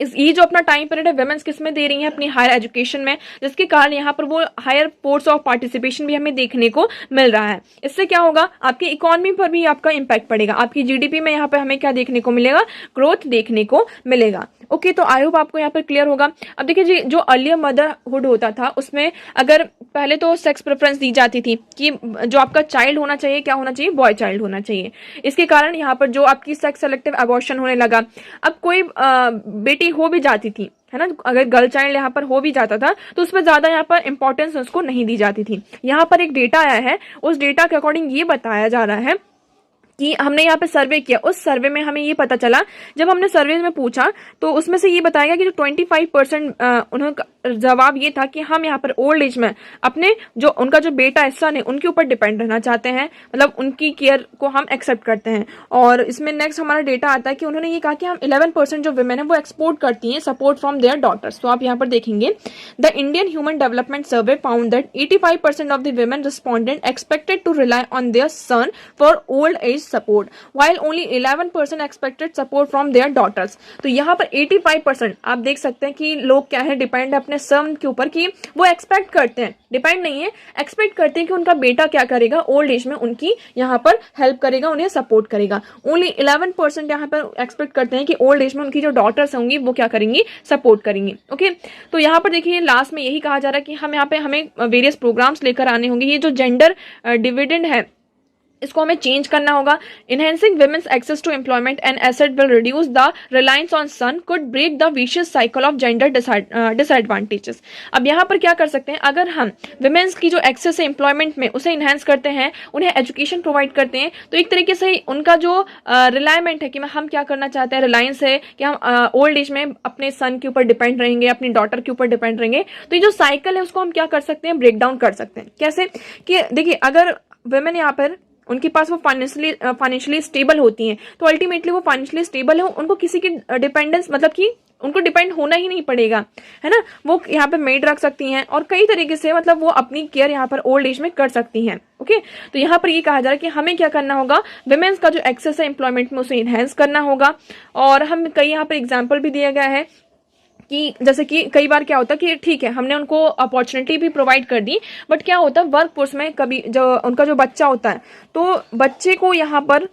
ये जो अपना टाइम पीरियड है वुमेन्स किस में दे रही हैं, अपनी हायर एजुकेशन में, जिसके कारण यहाँ पर वो हायर फोर्स ऑफ पार्टिसिपेशन भी हमें देखने को मिल रहा है। इससे क्या होगा, आपकी इकोनॉमी पर भी आपका इम्पैक्ट पड़ेगा, आपकी जीडीपी में यहाँ पर हमें क्या देखने को मिलेगा, ग्रोथ देखने को मिलेगा। ओके, तो आई होप आपको यहाँ पर क्लियर होगा। अब देखिए जी, जो अर्लियर मदरहुड होता था उसमें अगर पहले तो सेक्स प्रेफरेंस दी जाती थी कि जो आपका चाइल्ड होना चाहिए क्या होना चाहिए, बॉय चाइल्ड होना चाहिए। इसके कारण यहाँ पर जो आपकी सेक्स सेलेक्टिव अबॉर्शन होने लगा। अब कोई बेटी हो भी जाती थी, है ना, अगर गर्ल चाइल्ड यहाँ पर हो भी जाता था तो उस पर ज्यादा यहाँ पर इंपॉर्टेंस उसको नहीं दी जाती थी। यहाँ पर एक डेटा आया है, उस डेटा के अकॉर्डिंग ये बताया जा रहा है कि हमने यहाँ पे सर्वे किया, उस सर्वे में हमें ये पता चला, जब हमने सर्वे में पूछा तो उसमें से ये बताया गया कि जो 25% उन्होंने जवाब ये था कि हम यहाँ पर ओल्ड एज में अपने जो उनका जो बेटा है, सन है, उनके ऊपर डिपेंड रहना चाहते हैं, मतलब उनकी केयर को हम एक्सेप्ट करते हैं। और इसमें नेक्स्ट हमारा डेटा आता है कि उन्होंने ये कहा कि हम 11% जो वुमेन है वो एक्सपोर्ट करती हैं सपोर्ट फ्रॉम देयर डॉटर्स। तो आप यहाँ पर देखेंगे the Indian human development survey found that 85% of the women respondent expected to rely on their son for old age support while only 11% expected support from their daughters। तो यहाँ पर 85% आप देख सकते हैं कि लोग क्या है, डिपेंड है अपने सन के ऊपर, कि वो एक्सपेक्ट करते हैं, डिपेंड नहीं है, एक्सपेक्ट करते हैं कि उनका बेटा क्या करेगा, ओल्ड एज में उनकी यहाँ पर हेल्प करेगा, उन्हें सपोर्ट करेगा। ओनली 11% यहाँ पर एक्सपेक्ट करते हैं कि ओल्ड एज में उनकी जो डॉटर्स होंगी वो क्या करेंगी, सपोर्ट करेंगी। ओके, तो यहाँ पर देखिए लास्ट में यही कहा जा रहा है कि हम यहाँ पे हमें वेरियस प्रोग्राम्स लेकर आने होंगे। ये जो जेंडर डिविडेंड है इसको हमें चेंज करना होगा। Enhancing women's access to employment and asset will reduce the reliance on son could break the vicious cycle of gender disadvantages. अब यहाँ पर क्या कर सकते हैं, अगर हम वुमेन्स की जो एक्सेस है एम्प्लॉयमेंट में उसे इनहेंस करते हैं, उन्हें एजुकेशन प्रोवाइड करते हैं, तो एक तरीके से उनका जो रिलायमेंट है कि हम क्या करना चाहते हैं, रिलायंस है कि हम ओल्ड एज में अपने सन के ऊपर डिपेंड रहेंगे, अपनी डॉटर के ऊपर डिपेंड रहेंगे, तो ये जो साइकिल है उसको हम क्या कर सकते हैं, ब्रेक डाउन कर सकते हैं। कैसे कि देखिए, अगर वुमेन यहाँ पर उनके पास वो फाइनेंशियली स्टेबल होती हैं, तो अल्टीमेटली वो फाइनेंशियली स्टेबल है, उनको किसी की डिपेंडेंस मतलब कि उनको डिपेंड होना ही नहीं पड़ेगा, है ना। वो यहाँ पे मेड रख सकती हैं और कई तरीके से मतलब वो अपनी केयर यहाँ पर ओल्ड एज में कर सकती हैं। ओके, तो यहाँ पर ये कहा जा रहा है कि हमें क्या करना होगा, विमेन्स का जो एक्सेस है एम्प्लॉयमेंट में उसे इनहेंस करना होगा। और हम कई यहाँ पर एग्जाम्पल भी दिया गया है कि जैसे कि कई बार क्या होता है कि ठीक है हमने उनको अपॉर्चुनिटी भी प्रोवाइड कर दी, बट क्या होता है वर्क फोर्स में कभी जो उनका जो बच्चा होता है, तो बच्चे को यहाँ पर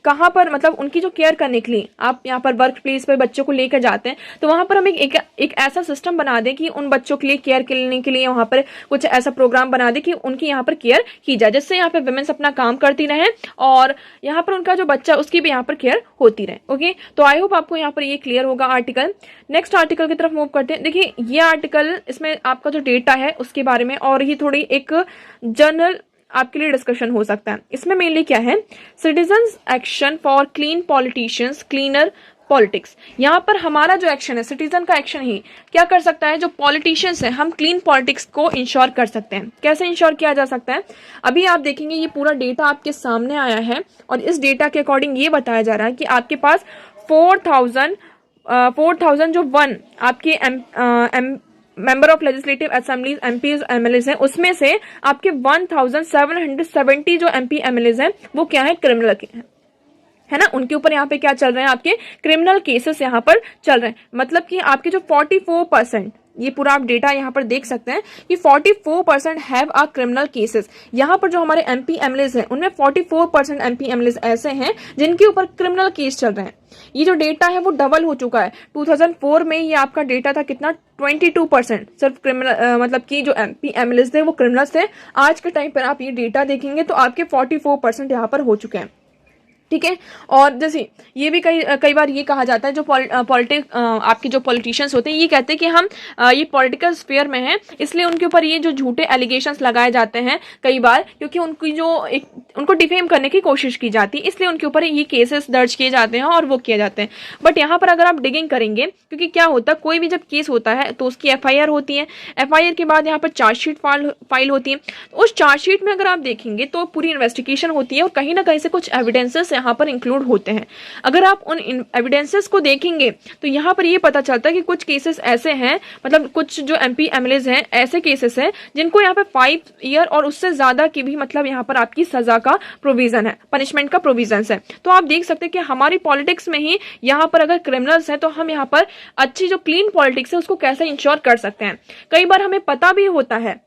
कहाँ पर मतलब उनकी जो केयर करने के लिए आप यहाँ पर वर्क प्लेस पर बच्चों को लेकर जाते हैं, तो वहां पर हम एक ऐसा सिस्टम बना दें कि उन बच्चों के लिए केयर करने के लिए वहां पर कुछ ऐसा प्रोग्राम बना दे कि उनकी यहाँ पर केयर की जाए, जिससे यहाँ पर वुमेन्स अपना काम करती रहे और यहाँ पर उनका जो बच्चा उसकी भी यहाँ पर केयर होती रहे। ओके, तो आई होप आपको यहाँ पर ये क्लियर होगा आर्टिकल। नेक्स्ट आर्टिकल की तरफ मूव करते हैं। देखिए ये आर्टिकल, इसमें आपका जो डेटा है उसके बारे में और ये थोड़ी एक जनरल आपके लिए डिस्कशन हो सकता है। इसमें मेनली क्या है, citizens action for clean politicians cleaner politics. यहाँ पर हमारा जो एक्शन है, सिटीजन का एक्शन ही क्या कर सकता है, जो पॉलिटिशियंस है हम क्लीन पॉलिटिक्स को इंश्योर कर सकते हैं। कैसे इंश्योर किया जा सकता है, अभी आप देखेंगे ये पूरा डेटा आपके सामने आया है और इस डेटा के अकॉर्डिंग ये बताया जा रहा है कि आपके पास 4000 जो वन आपके member of legislative assemblies MPs MLAs हैं, उसमें से आपके 1770 जो एमपी एमएलएज हैं वो क्या है, क्रिमिनल के हैं, है ना। उनके ऊपर यहाँ पे क्या चल रहे हैं, आपके क्रिमिनल केसेस यहाँ पर चल रहे हैं। मतलब कि आपके जो 44%, ये पूरा आप डेटा यहाँ पर देख सकते हैं कि 44% हैव अ क्रिमिनल केसेस। यहाँ पर जो हमारे एमपी एमएलएज हैं उनमें 44% एमपी एमएलएज ऐसे हैं जिनके ऊपर क्रिमिनल केस चल रहे हैं। ये जो डेटा है वो डबल हो चुका है। 2004 में ये आपका डेटा था कितना, 22% सिर्फ क्रिमिनल मतलब कि जो एमपी एमएलएज थे वो क्रिमिनल्स थे। आज के टाइम पर आप ये डेटा देखेंगे तो आपके 44% यहाँ पर हो चुके हैं, ठीक है। और जैसे ये भी कई बार ये कहा जाता है, जो आपके जो पॉलिटिशियंस होते हैं ये कहते हैं कि हम ये पॉलिटिकल स्फीयर में हैं, इसलिए उनके ऊपर ये जो झूठे एलिगेशंस लगाए जाते हैं कई बार, क्योंकि उनकी जो उनको डिफेम करने की कोशिश की जाती है, इसलिए उनके ऊपर ये केसेस दर्ज किए जाते हैं और वो किए जाते हैं। बट यहाँ पर अगर आप डिगिंग करेंगे, क्योंकि क्या होता है कोई भी जब केस होता है तो उसकी एफआईआर होती है, एफआईआर के बाद यहाँ पर चार्जशीट फाइल होती है। तो उस चार्जशीट में अगर आप देखेंगे तो पूरी इन्वेस्टिगेशन होती है और कहीं ना कहीं से कुछ एविडेंसेस यहाँ पर इंक्लूड होते हैं। अगर आप उन एविडेंसेस को देखेंगे तो यहाँ पर ये पता चलता है कि कुछ केसेस ऐसे हैं, मतलब कुछ जो एमपी एमएलएज हैं ऐसे केसेस हैं जिनको यहाँ पे 5 ईयर और उससे ज्यादा की भी मतलब यहाँ पर आपकी सजा का प्रोविजन है, पनिशमेंट का प्रोविजन है। तो आप देख सकते हैं कि हमारी पॉलिटिक्स में ही यहाँ पर अगर क्रिमिनल्स हैं तो हम यहाँ पर अच्छी जो क्लीन पॉलिटिक्स है उसको कैसे इंश्योर कर सकते हैं। कई बार हमें पता भी होता है,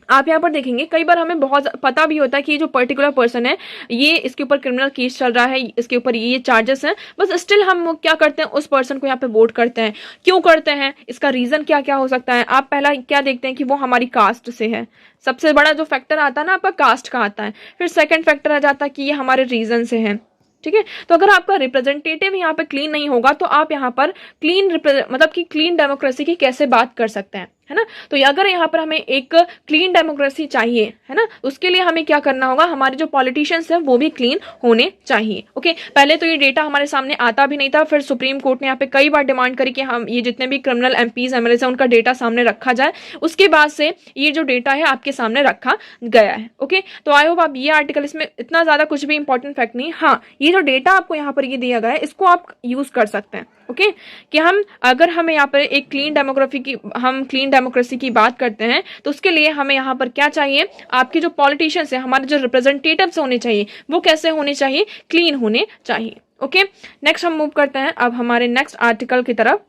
आप यहाँ पर देखेंगे कई बार हमें बहुत पता भी होता है कि जो पर्टिकुलर पर्सन है ये इसके ऊपर क्रिमिनल केस चल रहा है, इसके ऊपर ये चार्जेस हैं, बस स्टिल हम क्या करते हैं उस पर्सन को यहाँ पे वोट करते हैं। क्यों करते हैं, इसका रीजन क्या क्या हो सकता है। आप पहला क्या देखते हैं कि वो हमारी कास्ट से है, सबसे बड़ा जो फैक्टर आता है ना आपका कास्ट का आता है। फिर सेकेंड फैक्टर आ जाता है कि ये हमारे रीजन से है, ठीक है। तो अगर आपका रिप्रेजेंटेटिव यहाँ पे क्लीन नहीं होगा तो आप यहाँ पर मतलब कि क्लीन डेमोक्रेसी की कैसे बात कर सकते हैं, है ना। तो अगर यहाँ पर हमें एक क्लीन डेमोक्रेसी चाहिए, है ना, उसके लिए हमें क्या करना होगा, हमारे जो पॉलिटिशियंस हैं वो भी क्लीन होने चाहिए। ओके, पहले तो ये डेटा हमारे सामने आता भी नहीं था, फिर सुप्रीम कोर्ट ने यहाँ पे कई बार डिमांड करी कि हम ये जितने भी क्रिमिनल एमपीज एमएलएज हैं उनका डेटा सामने रखा जाए। उसके बाद से ये जो डेटा है आपके सामने रखा गया है। ओके, तो आई होप आप ये आर्टिकल, इसमें इतना ज्यादा कुछ भी इंपॉर्टेंट फैक्ट नहीं, हाँ ये जो डेटा आपको यहाँ पर ये दिया गया है इसको आप यूज कर सकते हैं। ओके, कि अगर हमें यहाँ पर एक क्लीन डेमोक्रेसी की बात करते हैं तो उसके लिए हमें यहाँ पर क्या चाहिए, आपके जो पॉलिटिशियंस हैं, हमारे जो रिप्रेजेंटेटिव्स होने चाहिए वो कैसे होने चाहिए, क्लीन होने चाहिए। ओके, नेक्स्ट हम मूव करते हैं अब हमारे नेक्स्ट आर्टिकल की तरफ।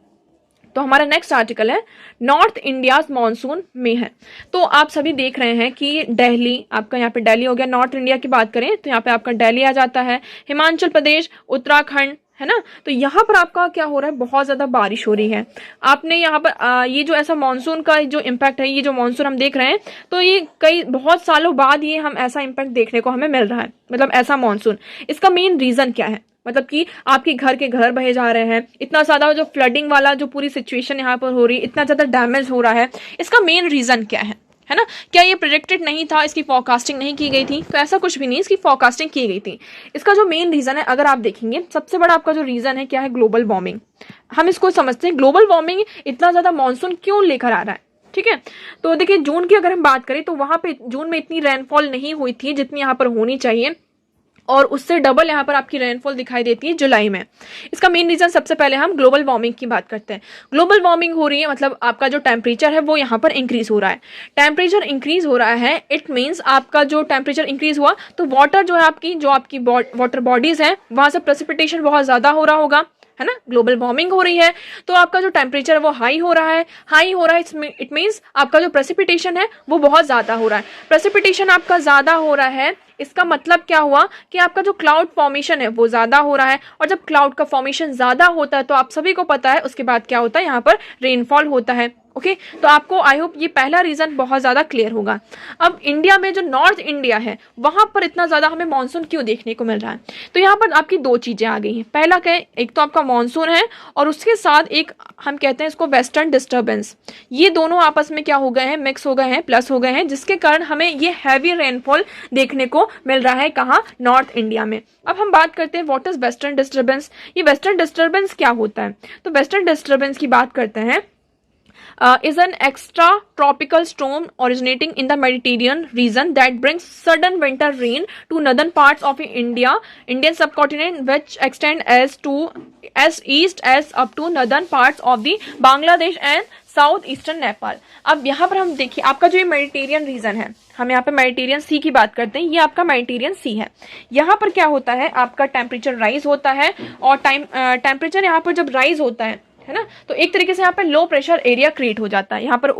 तो हमारा नेक्स्ट आर्टिकल है नॉर्थ इंडियाज मॉनसून में है। तो आप सभी देख रहे हैं कि दिल्ली, आपका यहाँ पे दिल्ली हो गया। नॉर्थ इंडिया की बात करें तो यहाँ पे आपका दिल्ली आ जाता है, हिमाचल प्रदेश, उत्तराखंड, है ना। तो यहाँ पर आपका क्या हो रहा है, बहुत ज्यादा बारिश हो रही है। आपने यहाँ पर ये जो ऐसा मानसून का जो इम्पैक्ट है, ये जो मानसून हम देख रहे हैं, तो ये कई बहुत सालों बाद ये हम ऐसा इम्पैक्ट देखने को हमें मिल रहा है, मतलब ऐसा मानसून। इसका मेन रीजन क्या है, मतलब कि आपके घर के घर बहे जा रहे हैं, इतना ज्यादा जो फ्लडिंग वाला जो पूरी सिचुएशन यहाँ पर हो रही है, इतना ज्यादा डैमेज हो रहा है, इसका मेन रीजन क्या है ना। क्या ये प्रेडिक्टेड नहीं था, इसकी फोरकास्टिंग नहीं की गई थी? तो ऐसा कुछ भी नहीं, इसकी फोरकास्टिंग की गई थी। इसका जो मेन रीजन है, अगर आप देखेंगे, सबसे बड़ा आपका जो रीजन है क्या है, ग्लोबल वार्मिंग। हम इसको समझते हैं ग्लोबल वार्मिंग इतना ज्यादा मानसून क्यों लेकर आ रहा है, ठीक है। तो देखिए जून की अगर हम बात करें तो वहां पे जून में इतनी रेनफॉल नहीं हुई थी जितनी यहाँ पर होनी चाहिए, और उससे डबल यहाँ पर आपकी रेनफॉल दिखाई देती है जुलाई में। इसका मेन रीजन, सबसे पहले हम ग्लोबल वार्मिंग की बात करते हैं। ग्लोबल वार्मिंग हो रही है, मतलब आपका जो टेम्परेचर है वो यहाँ पर इंक्रीज हो रहा है। टेम्परेचर इंक्रीज हो रहा है, इट मीन्स आपका जो टेम्परेचर इंक्रीज हुआ तो वाटर जो है आपकी वाटर बॉडीज है वहां से प्रेसिपिटेशन बहुत ज्यादा हो रहा होगा, है ना। ग्लोबल वार्मिंग हो रही है तो आपका जो टेम्परेचर है वो हाई हो रहा है। इट मीन्स आपका जो प्रेसिपिटेशन है वो बहुत ज्यादा हो रहा है। प्रेसिपिटेशन आपका ज्यादा हो रहा है, इसका मतलब क्या हुआ कि आपका जो क्लाउड फॉर्मेशन है वो ज्यादा हो रहा है, और जब क्लाउड का फॉर्मेशन ज्यादा होता है तो आप सभी को पता है उसके बाद क्या होता है, यहाँ पर रेनफॉल होता है। ओके, तो आपको आई होप ये पहला रीजन बहुत ज्यादा क्लियर होगा। अब इंडिया में जो नॉर्थ इंडिया है वहां पर इतना ज्यादा हमें मानसून क्यों देखने को मिल रहा है, तो यहाँ पर आपकी दो चीजें आ गई हैं। पहला क्या है, एक तो आपका मानसून है और उसके साथ एक हम कहते हैं इसको वेस्टर्न डिस्टर्बेंस। ये दोनों आपस में क्या हो गए हैं, मिक्स हो गए हैं, प्लस हो गए हैं, जिसके कारण हमें ये हैवी रेनफॉल देखने को मिल रहा है कहाँ, नॉर्थ इंडिया में। अब हम बात करते हैं व्हाट इज वेस्टर्न डिस्टर्बेंस। ये वेस्टर्न डिस्टर्बेंस क्या होता है, तो वेस्टर्न डिस्टर्बेंस की बात करते हैं is an extra tropical storm originating in the Mediterranean region that brings sudden winter rain to northern parts of Indian subcontinent, which extend as east as up to northern parts of the Bangladesh and south eastern Nepal. अब यहाँ पर हम देखिए आपका जो ये Mediterranean reason है, हम यहाँ पे मेडिटेरियन सी की बात करते हैं, ये आपका मेडिटेरियन सी है। यहाँ पर क्या होता है, आपका टेम्परेचर राइज होता है, और टेम्परेचर यहाँ पर जब राइज होता है ना, तो एक तरीके से यहाँ पे लो प्रेशर एरिया क्रिएट हो जाता है। यहाँ पर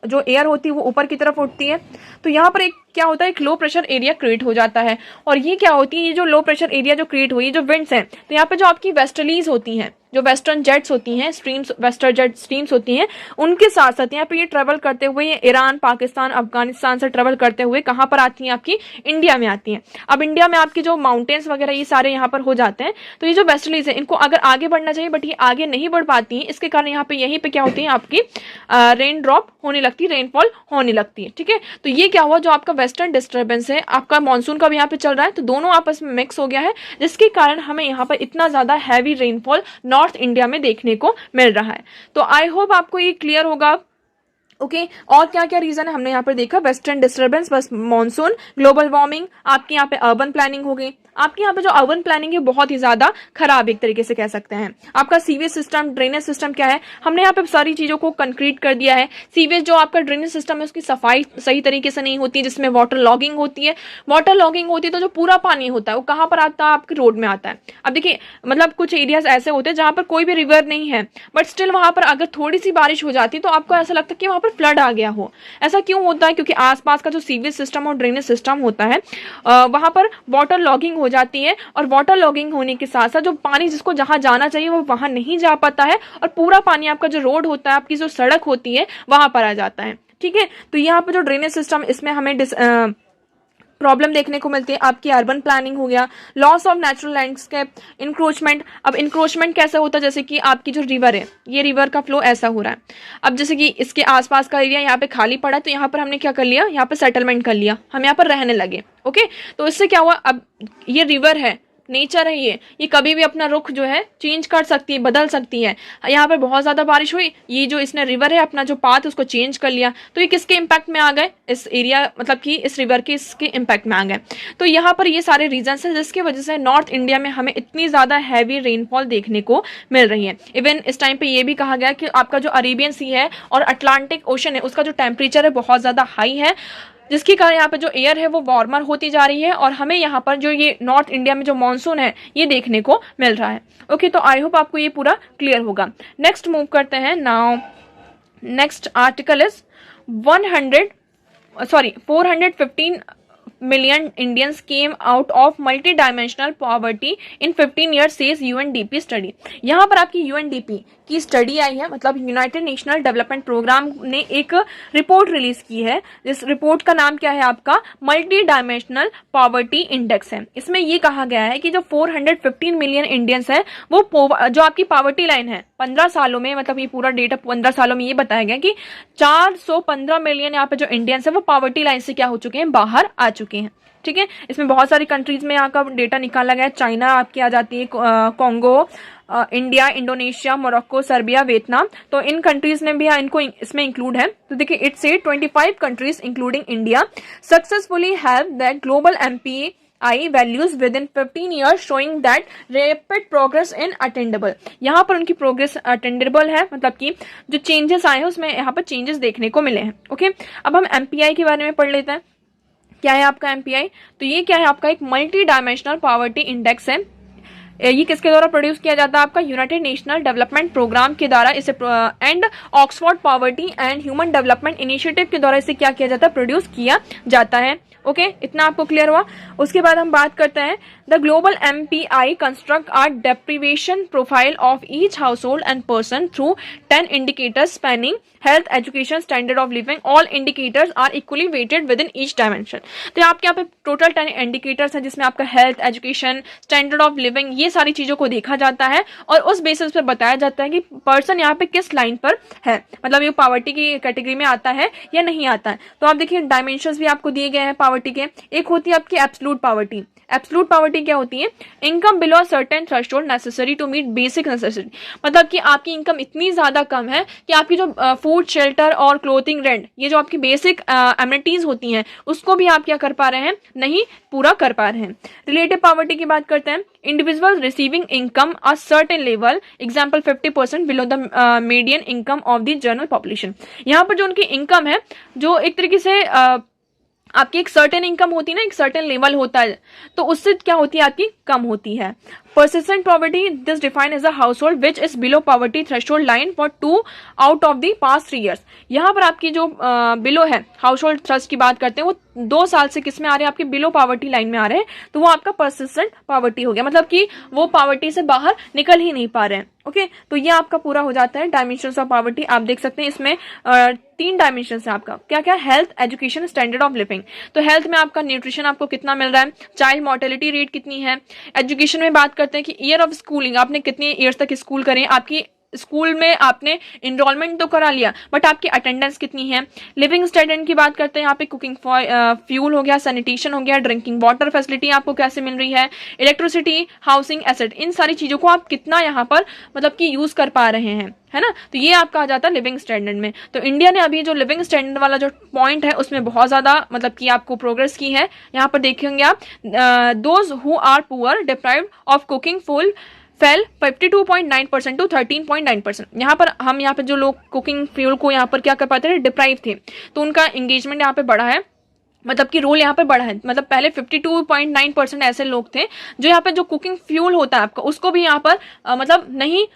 जो एयर होती है वो ऊपर की तरफ उठती है, तो यहाँ पर एक क्या होता है, एक लो प्रेशर एरिया क्रिएट हो जाता है। और ये क्या होती है, ये जो लो प्रेशर एरिया जो क्रिएट हुई, जो विंड्स हैं, तो यहाँ पे जो आपकी वेस्टर्लीज होती हैं, जो वेस्टर्न जेट्स होती हैं, स्ट्रीम्स, वेस्टर्न जेट स्ट्रीम्स होती हैं, उनके साथ साथ यहाँ पे ये ट्रेवल करते हुए ईरान, पाकिस्तान, अफगानिस्तान से ट्रेवल करते हुए कहाँ पर आती हैं, आपकी इंडिया में आती हैं। अब इंडिया में आपकी जो माउंटेन्स वगैरह ये सारे यहाँ पर हो जाते हैं, तो ये जो वेस्टर्लीज है इनको अगर आगे बढ़ना चाहिए बट ये आगे नहीं बढ़ पाती हैं, इसके कारण यहाँ पे यहीं पे क्या होती है, आपकी रेन ड्रॉप होने लगती है, रेनफॉल होने लगती है। ठीक है, तो ये क्या हुआ, जो आपका वेस्टर्न डिस्टर्बेंस है, आपका मानसून का भी यहाँ पे चल रहा है, तो दोनों आपस में मिक्स हो गया है, जिसके कारण हमें यहाँ पर इतना ज्यादा हैवी रेनफॉल नॉर्थ इंडिया में देखने को मिल रहा है। तो आई होप आपको ये क्लियर होगा। ओके, और क्या क्या रीजन है हमने यहाँ पर देखा, वेस्टर्न डिस्टर्बेंस, बस मानसून, ग्लोबल वार्मिंग, आपकी यहाँ पे अर्बन प्लानिंग हो गई। आपके यहाँ पे जो अर्बन प्लानिंग है बहुत ही ज्यादा खराब एक तरीके से कह सकते हैं। आपका सीवेज सिस्टम, ड्रेनेज सिस्टम क्या है, हमने यहाँ पे सारी चीजों को कंक्रीट कर दिया है। सीवेज जो आपका ड्रेनेज सिस्टम है उसकी सफाई सही तरीके से नहीं होती, जिसमें वाटर लॉगिंग होती है। वाटर लॉगिंग होती है तो जो पूरा पानी होता है वो कहाँ पर आता है, आपके रोड में आता है। अब देखिए, मतलब कुछ एरियाज ऐसे होते हैं जहां पर कोई भी रिवर नहीं है, बट स्टिल वहां पर अगर थोड़ी सी बारिश हो जाती है तो आपको ऐसा लगता है कि वहां पर फ्लड आ गया हो। ऐसा क्यों होता है, क्योंकि आसपास का जो सीवेज सिस्टम और ड्रेनेज सिस्टम होता है वहां पर वाटर लॉगिंग हो जाती है, और वाटर लॉगिंग होने के साथ साथ जो पानी जिसको जहां जाना चाहिए वो वहां नहीं जा पाता है, और पूरा पानी आपका जो रोड होता है, आपकी जो सड़क होती है वहां पर आ जाता है। ठीक है, तो यहाँ पर जो ड्रेनेज सिस्टम, इसमें हमें प्रॉब्लम देखने को मिलती है। आपकी अर्बन प्लानिंग हो गया, loss of natural landscape, encroachment. अब इंक्रोचमेंट कैसे होता है, जैसे कि आपकी जो रिवर है, ये रिवर का फ्लो ऐसा हो रहा है। अब जैसे कि इसके आसपास का एरिया यहाँ पे खाली पड़ा है, तो यहाँ पर हमने क्या कर लिया, यहाँ पे सेटलमेंट कर लिया, हम यहाँ पर रहने लगे। ओके, तो इससे क्या हुआ, अब ये रिवर है, नेचर है, ये कभी भी अपना रुख जो है चेंज कर सकती है, बदल सकती है। यहाँ पर बहुत ज्यादा बारिश हुई, ये जो इसने रिवर है अपना जो पाथ उसको चेंज कर लिया, तो ये किसके इम्पैक्ट में आ गए, इस एरिया, मतलब कि इस रिवर के इसके इम्पैक्ट में आ गए। तो यहाँ पर ये सारे रीजंस हैं जिसकी वजह से नॉर्थ इंडिया में हमें इतनी ज्यादा हैवी रेनफॉल देखने को मिल रही है। इवन इस टाइम पे ये भी कहा गया कि आपका जो अरेबियन सी है और अटलांटिक ओशन है उसका जो टेम्परेचर है बहुत ज्यादा हाई है, जिसके कारण यहाँ पे जो एयर है वो वार्मर होती जा रही है, और हमें यहाँ पर जो ये नॉर्थ इंडिया में जो मानसून है ये देखने को मिल रहा है। ओके, तो आई होप आपको ये पूरा क्लियर होगा। नेक्स्ट मूव करते हैं। Now next article is 415 million Indians came out of multi-dimensional poverty in 15 years says UNDP study। यहाँ पर आपकी UNDP की स्टडी आई है, मतलब यूनाइटेड नेशनल डेवलपमेंट प्रोग्राम ने एक रिपोर्ट रिलीज की है। इस रिपोर्ट का नाम क्या है आपका, मल्टी डायमेंशनल पॉवर्टी इंडेक्स है। इसमें ये कहा गया है कि जो 415 मिलियन इंडियंस है वो जो आपकी पॉवर्टी लाइन है 15 सालों में, मतलब ये पूरा डेटा 15 सालों में ये बताया गया कि 415 मिलियन यहाँ पे जो इंडियंस है वो पॉवर्टी लाइन से क्या हो चुके हैं, बाहर आ चुके हैं। ठीक है, इसमें बहुत सारी कंट्रीज में यहाँ का डेटा निकाला गया है। चाइना आपकी आ जाती है, Congo, India, Indonesia, Morocco, Serbia, Vietnam, तो इन कंट्रीज ने भी इनको इसमें इंक्लूड है। तो देखिए it's say 25 countries including India successfully have that global MPI values within 15 years showing that rapid progress in attainable. यहाँ पर उनकी प्रोग्रेस अटेंडेबल है, मतलब कि जो चेंजेस आए हैं उसमें यहाँ पर चेंजेस देखने को मिले हैं। ओके, अब हम MPI के बारे में पढ़ लेते हैं। क्या है आपका MPI? तो ये क्या है आपका, एक मल्टी डायमेंशनल पॉवर्टी इंडेक्स है। ये किसके द्वारा प्रोड्यूस किया जाता है, आपका यूनाइटेड नेशनल डेवलपमेंट प्रोग्राम के द्वारा इसे and Oxford poverty and human development initiative के द्वारा इसे क्या किया जाता है, प्रोड्यूस किया जाता है। ओके, इतना आपको क्लियर हुआ। उसके बाद हम बात करते हैं the global MPI construct a deprivation profile of each household and person through 10 indicators spanning health, education, standard of living. All indicators are equally weighted within each dimension. तो आपके यहाँ पे टोटल 10 इंडिकेटर्स है जिसमें आपका health, education, standard of living, ये सारी चीजों को देखा जाता है और उस बेसिस पे बताया जाता है कि पर्सन यहाँ पे किस लाइन पर है, मतलब ये पॉवर्टी की कैटेगरी में आता है या नहीं आता है। तो आप देखिए डायमेंशंस भी आपको दिए गए हैं पॉवर्टी के। एक होती है आपकी एब्सोल्यूट पॉवर्टी। एब्सोल्यूट पॉवर्टी क्या होती है, income below certain threshold necessary to meet basic necessity, मतलब कि आपकी इनकम इतनी ज्यादा कम है कि आपकी जो फूड, शेल्टर और क्लोथिंग, रेंट, ये जो आपकी बेसिक एमिनिटीज होती हैं उसको भी आप क्या कर पा रहे हैं, नहीं पूरा कर पा रहे हैं। रिलेटिव पॉवर्टी की बात करते हैं, individual receiving income a certain level, example 50% below the median income of the general population. यहाँ पर जो उनकी इनकम है जो एक तरीके से आपकी एक सर्टेन इनकम होती है ना, एक सर्टेन लेवल होता है, तो उससे क्या होती है, आपकी कम होती है। persistent poverty, this defined as a household which is below poverty threshold line for 2 out of the past 3 years। यहाँ पर आपकी जो बिलो है, हाउस होल्ड थ्रेस्ट की बात करते हैं, वो 2 साल से किस में आ रहे हैं, आपके बिलो पॉवर्टी लाइन में आ रहे हैं, तो वो आपका परसिस्टेंट पॉवर्टी हो गया, मतलब कि वो पॉवर्टी से बाहर निकल ही नहीं पा रहे हैं। ओके, तो ये आपका पूरा हो जाता है डायमेंशंस ऑफ पॉवर्टी। आप देख सकते हैं इसमें 3 डायमेंशंस है आपका, क्या क्या, health, education, standard of living. तो हेल्थ में आपका न्यूट्रिशन आपको कितना मिल रहा है, चाइल्ड मोर्टेलिटी रेट कितनी है। एजुकेशन में बात करते हैं कि ईयर ऑफ स्कूलिंग, आपने कितने ईयर्स तक स्कूल करें, आपकी स्कूल में आपने इनरोलमेंट तो करा लिया बट आपकी अटेंडेंस कितनी है। लिविंग स्टैंडर्ड की बात करते हैं, यहाँ पे कुकिंग फ्यूल हो गया, सैनिटेशन हो गया, ड्रिंकिंग वाटर फैसिलिटी आपको कैसे मिल रही है, इलेक्ट्रिसिटी, हाउसिंग, एसेट, इन सारी चीजों को आप कितना यहाँ पर मतलब कि यूज कर पा रहे हैं, है ना। तो ये आपका आ जाता है लिविंग स्टैंडर्ड में। तो इंडिया ने अभी जो लिविंग स्टैंडर्ड वाला जो पॉइंट है उसमें बहुत ज्यादा मतलब कि आपको प्रोग्रेस की है। यहाँ पर देखेंगे आप, those who are poor deprived of cooking fuel fell 52.9% to 13.9%। यहाँ पर हम यहाँ पे जो लोग कुकिंग फ्यूल को यहाँ पर क्या कर पाते थे, डिप्राइव थे, तो उनका एंगेजमेंट यहाँ पे बढ़ा है, मतलब कि रोल यहाँ पे बढ़ा है। मतलब पहले 52.9% ऐसे लोग थे जो यहाँ पे जो कुकिंग फ्यूल होता है आपका उसको भी यहाँ पर मतलब नहीं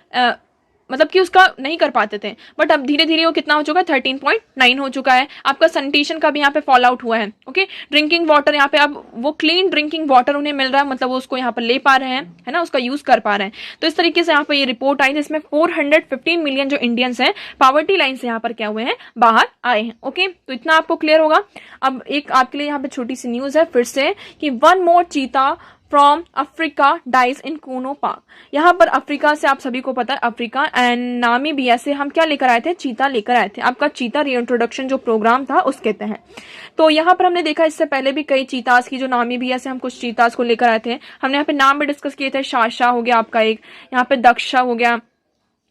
मतलब कि उसका नहीं कर पाते थे, बट अब धीरे धीरे वो कितना हो चुका है, 13.9 हो चुका है। आपका सैनिटेशन का भी यहाँ पे फॉल आउट हुआ है। ओके, ड्रिंकिंग वाटर यहाँ पे अब वो क्लीन ड्रिंकिंग वाटर उन्हें मिल रहा है, मतलब वो उसको यहाँ पर ले पा रहे हैं, है ना, उसका यूज कर पा रहे हैं। तो इस तरीके से यहाँ पे ये रिपोर्ट आई जिसमें 415 मिलियन जो इंडियंस हैं पॉवर्टी लाइन से यहाँ पर क्या हुए हैं, बाहर आए हैं। ओके, तो इतना आपको क्लियर होगा। अब एक आपके लिए यहाँ पे छोटी सी न्यूज है फिर से कि 1 more cheetah from Africa dies in Kuno park. यहाँ पर अफ्रीका से आप सभी को पता है, अफ्रीका एंड नामीबिया से हम क्या लेकर आए थे, चीता लेकर आए थे। आपका चीता रीइंट्रोडक्शन जो प्रोग्राम था उसके तहत। तो यहाँ पर हमने देखा इससे पहले भी कई चीतास की जो नामीबिया से हम कुछ चीतास को लेकर आए थे, हमने यहाँ पे नाम भी डिस्कस किए थे। शाशा हो गया आपका एक, यहाँ पे दक्षा हो गया,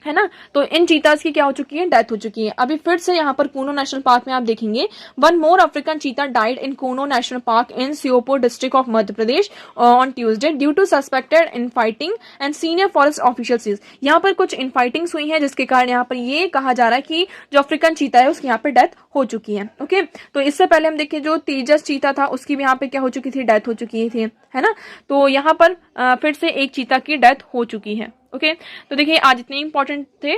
है ना। तो इन चीतास की क्या हो चुकी है, डेथ हो चुकी है। अभी फिर से यहाँ पर कूनो नेशनल पार्क में आप देखेंगे 1 more African cheetah died in Kuno national park in Sheopur district of Madhya Pradesh on Tuesday due to suspected infighting and senior forest officials. यहाँ पर कुछ इनफाइटिंग्स हुई है जिसके कारण यहाँ पर ये कहा जा रहा है कि जो अफ्रीकन चीता है उसकी यहाँ पे डेथ हो चुकी है। ओके, तो इससे पहले हम देखें जो तेजस चीता था उसकी भी यहाँ पे क्या हो चुकी थी, डेथ हो चुकी थी, है ना। तो यहाँ पर फिर से एक चीता की डेथ हो चुकी है। ओके तो देखिए आज इतने इंपॉर्टेंट थे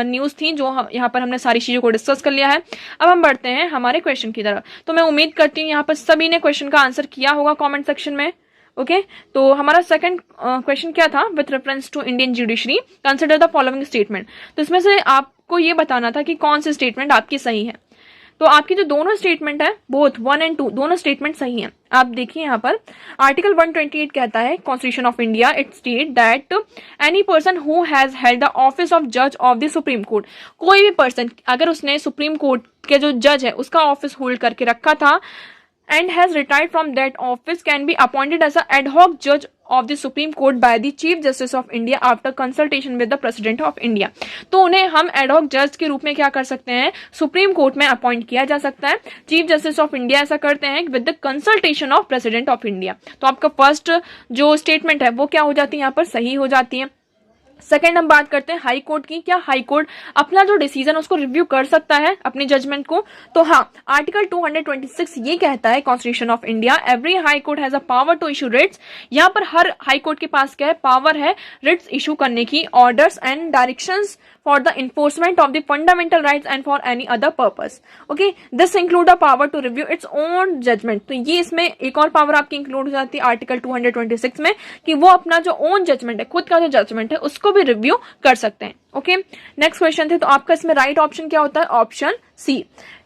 न्यूज़ थी जो यहाँ पर हमने सारी चीज़ों को डिस्कस कर लिया है। अब हम बढ़ते हैं हमारे क्वेश्चन की तरफ। तो मैं उम्मीद करती हूँ यहाँ पर सभी ने क्वेश्चन का आंसर किया होगा कमेंट सेक्शन में। ओके तो हमारा सेकंड क्वेश्चन क्या था, with reference to Indian judiciary consider the following statement. तो इसमें से आपको ये बताना था कि कौन सी स्टेटमेंट आपकी सही है। तो आपकी जो दोनों स्टेटमेंट है, बोथ 1 और 2 दोनों स्टेटमेंट सही हैं। आप देखिए यहाँ पर आर्टिकल 128 कहता है constitution of India, it state that any person who has held the office of जज ऑफ द सुप्रीम कोर्ट, कोई भी पर्सन अगर उसने सुप्रीम कोर्ट के जो जज है उसका ऑफिस होल्ड करके रखा था and has retired from that office can be appointed as an ad hoc judge of the Supreme Court by the Chief Justice of India after consultation with the President of India। तो उन्हें हम ad hoc जज के रूप में क्या कर सकते हैं, सुप्रीम कोर्ट में अपॉइंट किया जा सकता है। चीफ जस्टिस ऑफ इंडिया ऐसा करते हैं with the consultation of president of India. तो आपका फर्स्ट जो स्टेटमेंट है वो क्या हो जाती है, यहाँ पर सही हो जाती है। सेकेंड हम बात करते हैं हाई कोर्ट की। क्या हाई कोर्ट अपना जो डिसीजन उसको रिव्यू कर सकता है अपनी जजमेंट को? तो हाँ, आर्टिकल 226 ये कहता है constitution of India, every high court has a power to issue writs. यहाँ पर हर हाई कोर्ट के पास क्या है, पावर है रिट्स इशू करने की, orders and directions for the enforcement of the fundamental rights and for any other purpose. Okay, this include a power to review its own judgment। तो ये इसमें एक और पावर आपकी इंक्लूड हो जाती है आर्टिकल 226 में कि वो अपना जो ओन जजमेंट है, खुद का जो जजमेंट है उसको भी रिव्यू कर सकते हैं। ओके नेक्स्ट क्वेश्चन थे, तो आपका इसमें राइट ऑप्शन क्या होता है, ऑप्शन सी।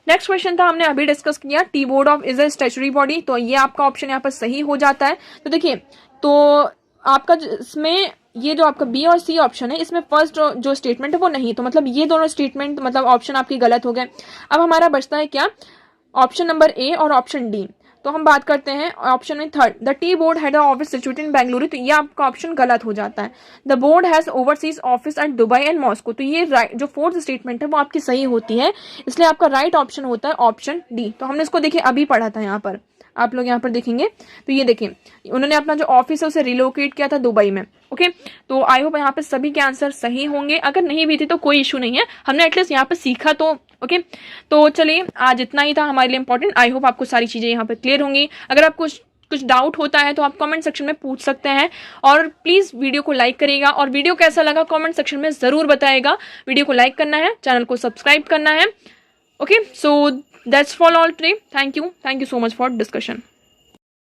नेक्स्ट क्वेश्चन था हमने अभी डिस्कस किया, T board of is a statutory body. तो ये आपका ऑप्शन यहाँ पर सही हो जाता है। तो देखिए तो आपका इसमें ये जो आपका बी और सी ऑप्शन है इसमें फर्स्ट जो स्टेटमेंट है वो नहीं, तो मतलब ये दोनों स्टेटमेंट मतलब ऑप्शन आपके गलत हो गए। अब हमारा बचता है क्या, ऑप्शन नंबर ए और ऑप्शन डी। तो हम बात करते हैं ऑप्शन में third, the tea board had office situated in Bengaluru. तो ये आपका ऑप्शन गलत हो जाता है। The board has overseas office at Dubai and Moscow. तो ये जो फोर्थ स्टेटमेंट है वो आपकी सही होती है, इसलिए आपका राइट ऑप्शन होता है ऑप्शन डी। तो हमने इसको देखिए अभी पढ़ा था, यहाँ पर आप लोग यहाँ पर देखेंगे तो ये देखिए उन्होंने अपना जो ऑफिस है उसे रिलोकेट किया था दुबई में। ओके तो आई होप यहाँ पे सभी के आंसर सही होंगे, अगर नहीं भी थे तो कोई इशू नहीं है, हमने एटलीस्ट यहाँ पे सीखा तो। ओके तो चलिए आज इतना ही था हमारे लिए इंपॉर्टेंट। आई होप आपको सारी चीजें यहाँ पे क्लियर होंगी। अगर आपको कुछ डाउट होता है तो आप कमेंट सेक्शन में पूछ सकते हैं, और प्लीज वीडियो को लाइक करिएगा, और वीडियो कैसा लगा कमेंट सेक्शन में जरूर बताएगा। वीडियो को लाइक करना है, चैनल को सब्सक्राइब करना है। Okay so that's for all today. Thank you so much for discussion.